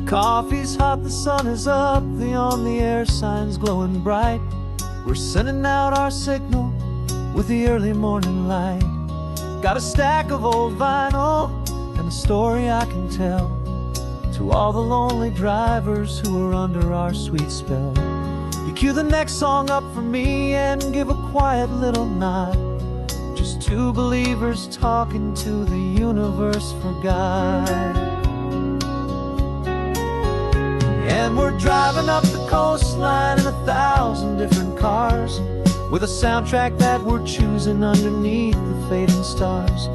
Coffee's hot, the sun is up, the on-the-air sign's glowing bright. We're sending out our signal with the early morning light. Got a stack of old vinyl and a story I can tell to all the lonely drivers who are under our sweet spell. You cue the next song up for me and give a quiet little nod. Just two believers talking to the universe for God. And we're driving up the coastline in 1,000 different cars, with a soundtrack that we're choosing underneath the fading stars.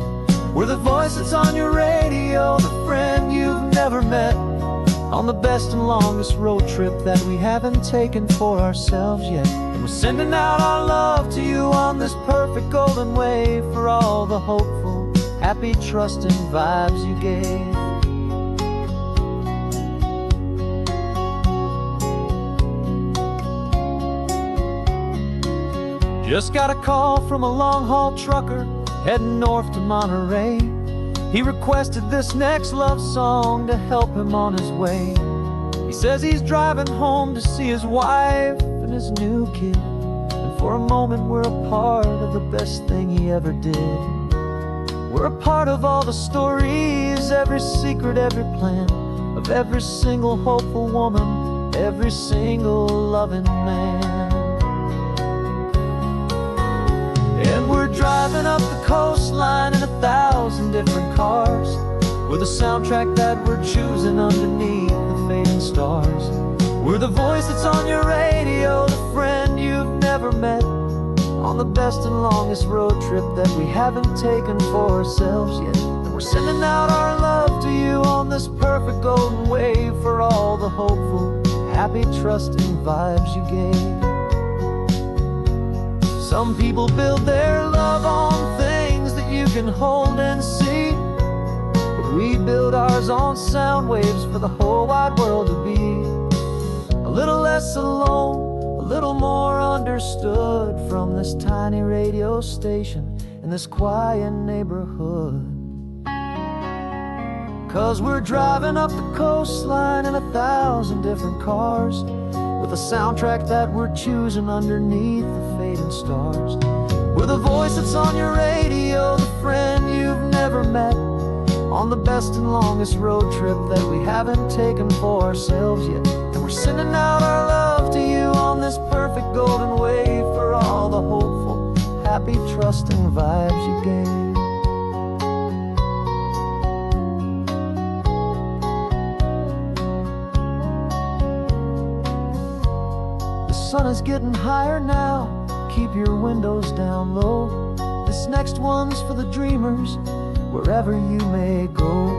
We're the voice that's on your radio, the friend you've never met, on the best and longest road trip that we haven't taken for ourselves yet. And we're sending out our love to you on this perfect golden wave for all the hopeful, happy, trusting vibes you gave. Just got a call from a long-haul trucker heading north to Monterey. He requested this next love song to help him on his way. He says he's driving home to see his wife and his new kid, and for a moment we're a part of the best thing he ever did. We're a part of all the stories, every secret, every plan, of every single hopeful woman, every single loving man. And we're driving up the coastline in 1,000 different cars, with a soundtrack that we're choosing underneath the fading stars. We're the voice that's on your radio, the friend you've never met, on the best and longest road trip that we haven't taken for ourselves yet. And we're sending out our love to you on this perfect golden wave for all the hopeful, happy, trusting vibes you gave. Some people build their love on things that you can hold and see, but we build ours on sound waves for the whole wide world to be a little less alone, a little more understood, from this tiny radio station in this quiet neighborhood. 'Cause we're driving up the coastline in 1,000 different cars, with a soundtrack that we're choosing underneath the fading stars. We're the voice that's on your radio, the friend you've never met, on the best and longest road trip that we haven't taken for ourselves yet. And we're sending out our love to you on this perfect golden wave for all the hopeful, happy, trusting vibes you gave. The sun is getting higher now, keep your windows down low. This next one's for the dreamers, wherever you may go.